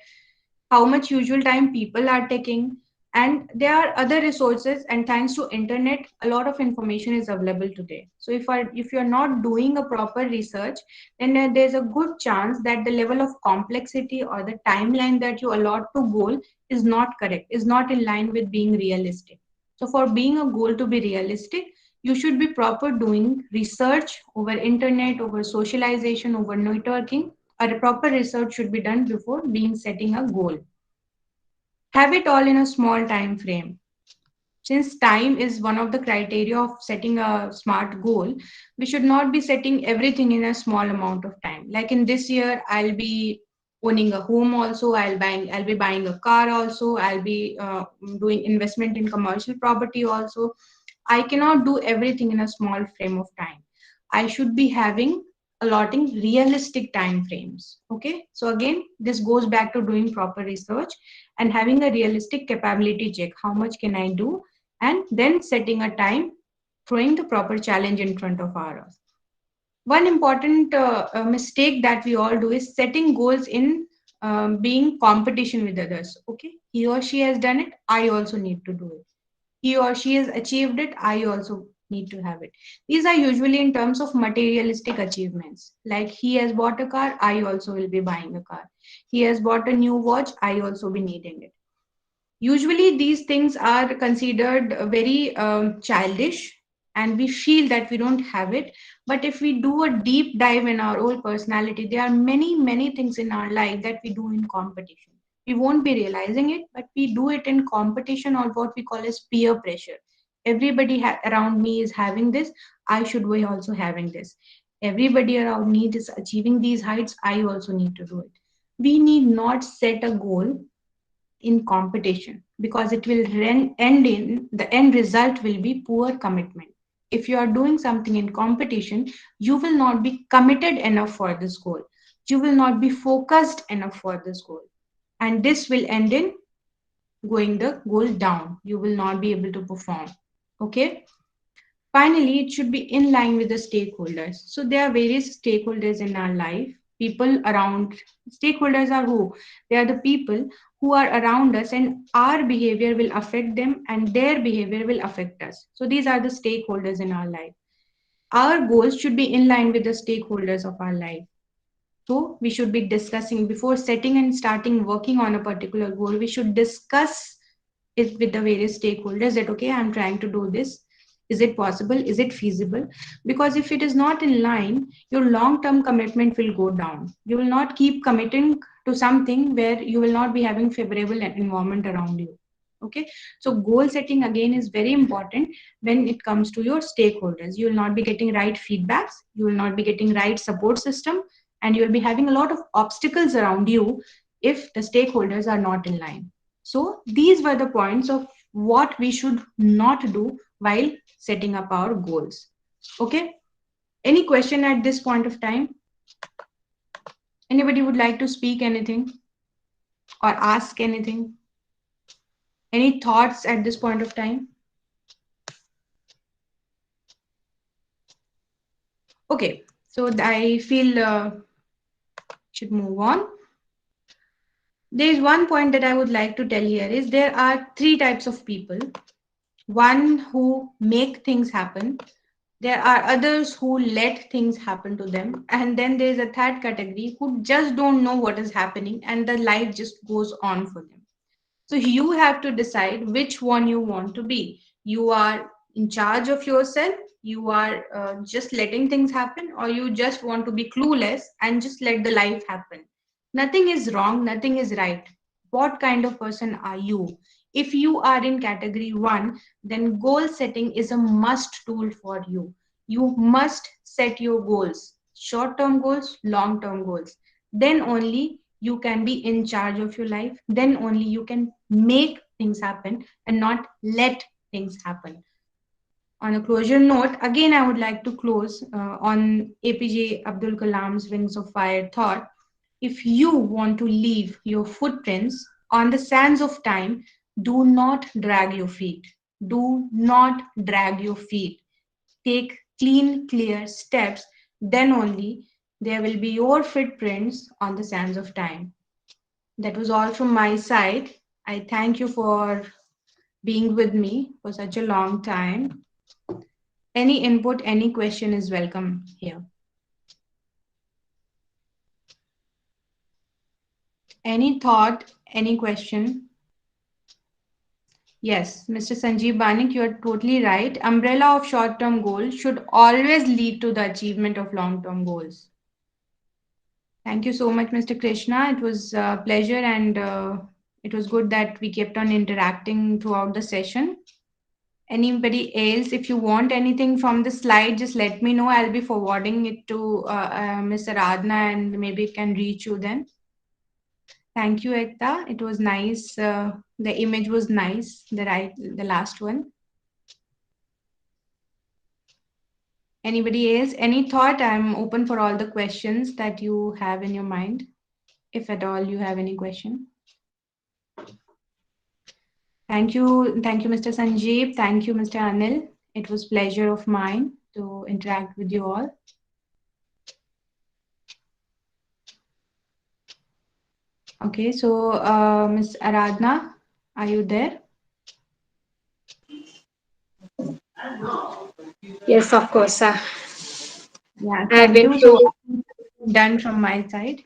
how much usual time people are taking. And there are other resources, and thanks to internet, a lot of information is available today. So if you're not doing a proper research, then there's a good chance that the level of complexity or the timeline that you allot to goal is not correct, is not in line with being realistic. So for being a goal to be realistic, you should be proper doing research over internet, over socialization, over networking. A proper research should be done before setting a goal. Have it all in a small time frame. Since time is one of the criteria of setting a smart goal, we should not be setting everything in a small amount of time. Like in this year, I'll be owning a home also, I'll be buying a car also, I'll be doing investment in commercial property also. I cannot do everything in a small frame of time. I should be allotting realistic time frames. Okay. So again, this goes back to doing proper research and having a realistic capability check. How much can I do? And then setting a time, throwing the proper challenge in front of us. One important mistake that we all do is setting goals in being competition with others. Okay. He or she has done it, I also need to do it. He or she has achieved it, I also need to have it. These are usually in terms of materialistic achievements. Like he has bought a car, I also will be buying a car. He has bought a new watch, I also be needing it. Usually these things are considered very childish, and we feel that we don't have it. But if we do a deep dive in our own personality, there are many things in our life that we do in competition. We won't be realizing it, but we do it in competition, or what we call as peer pressure. Everybody around me is having this, I should be also having this. Everybody around me is achieving these heights, I also need to do it. We need not set a goal in competition, because it will end in the end result will be poor commitment. If you are doing something in competition, you will not be committed enough for this goal, you will not be focused enough for this goal, and this will end in going the goal down. You will not be able to perform. Okay. Finally, it should be in line with the stakeholders. So there are various stakeholders in our life. People around, stakeholders are who? They are the people who are around us, and our behavior will affect them and their behavior will affect us. So these are the stakeholders in our life. Our goals should be in line with the stakeholders of our life. So we should be discussing before setting and starting working on a particular goal. We should discuss it with the various stakeholders that, okay, I'm trying to do this. Is it possible? Is it feasible? Because if it is not in line, your long-term commitment will go down. You will not keep committing to something where you will not be having favorable environment around you. Okay, so goal setting again is very important when it comes to your stakeholders. You will not be getting right feedbacks, you will not be getting right support system, and you will be having a lot of obstacles around you if the stakeholders are not in line. So these were the points of what we should not do while setting up our goals. Okay, any question at this point of time? Anybody would like to speak anything or ask anything? Any thoughts at this point of time? Okay, so I feel should move on. There is one point that I would like to tell here is there are three types of people. One who make things happen. There are others who let things happen to them. And then there is a third category who just don't know what is happening and the life just goes on for them. So you have to decide which one you want to be. You are in charge of yourself, you are just letting things happen, or you just want to be clueless and just let the life happen. Nothing is wrong, nothing is right. What kind of person are you? If you are in category 1, then goal setting is a must tool for you. You must set your goals, short term goals, long term goals. Then only you can be in charge of your life. Then only you can make things happen and not let things happen. On a closure note, again, I would like to close on APJ Abdul Kalam's Wings of Fire thought. If you want to leave your footprints on the sands of time, do not drag your feet. Do not drag your feet. Take clean, clear steps. Then only there will be your footprints on the sands of time. That was all from my side. I thank you for being with me for such a long time. Any input, any question is welcome here. Any thought, any question? Yes, Mr. Sanjeev Banik, you are totally right. Umbrella of short-term goals should always lead to the achievement of long-term goals. Thank you so much, Mr. Krishna. It was a pleasure and it was good that we kept on interacting throughout the session. Anybody else, if you want anything from the slide, just let me know. I'll be forwarding it to Ms. Aradhana and maybe it can reach you then. Thank you, Ekta. It was nice. The image was nice, the last one. Anybody else? Any thought? I'm open for all the questions that you have in your mind, if at all you have any question. Thank you, Mr. Sanjeev. Thank you, Mr. Anil. It was a pleasure of mine to interact with you all. Okay, so Ms. Aradhana, are you there? Yes, of course. Yeah, I've thank been you. through. So done from my side.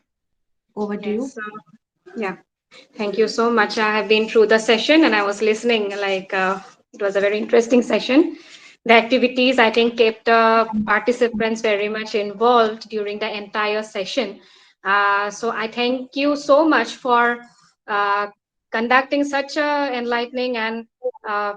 Over to you. Yes, yeah. Thank you so much. I have been through the session and I was listening. It was a very interesting session. The activities, I think, kept participants very much involved during the entire session. So I thank you so much for uh, conducting such a enlightening and uh,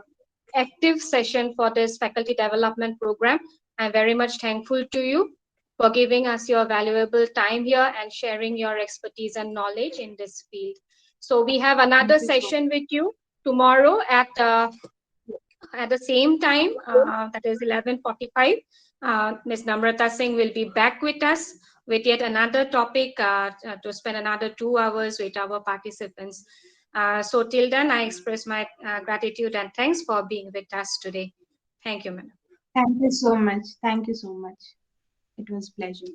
active session for this faculty development program. I'm very much thankful to you for giving us your valuable time here and sharing your expertise and knowledge in this field. So we have another session with you tomorrow at the same time, that is 11:45. Ms. Namrata Singh will be back with us with yet another topic to spend another 2 hours with our participants. So till then, I express my gratitude and thanks for being with us today. Thank you, madam. Thank you so much. Thank you so much. It was a pleasure.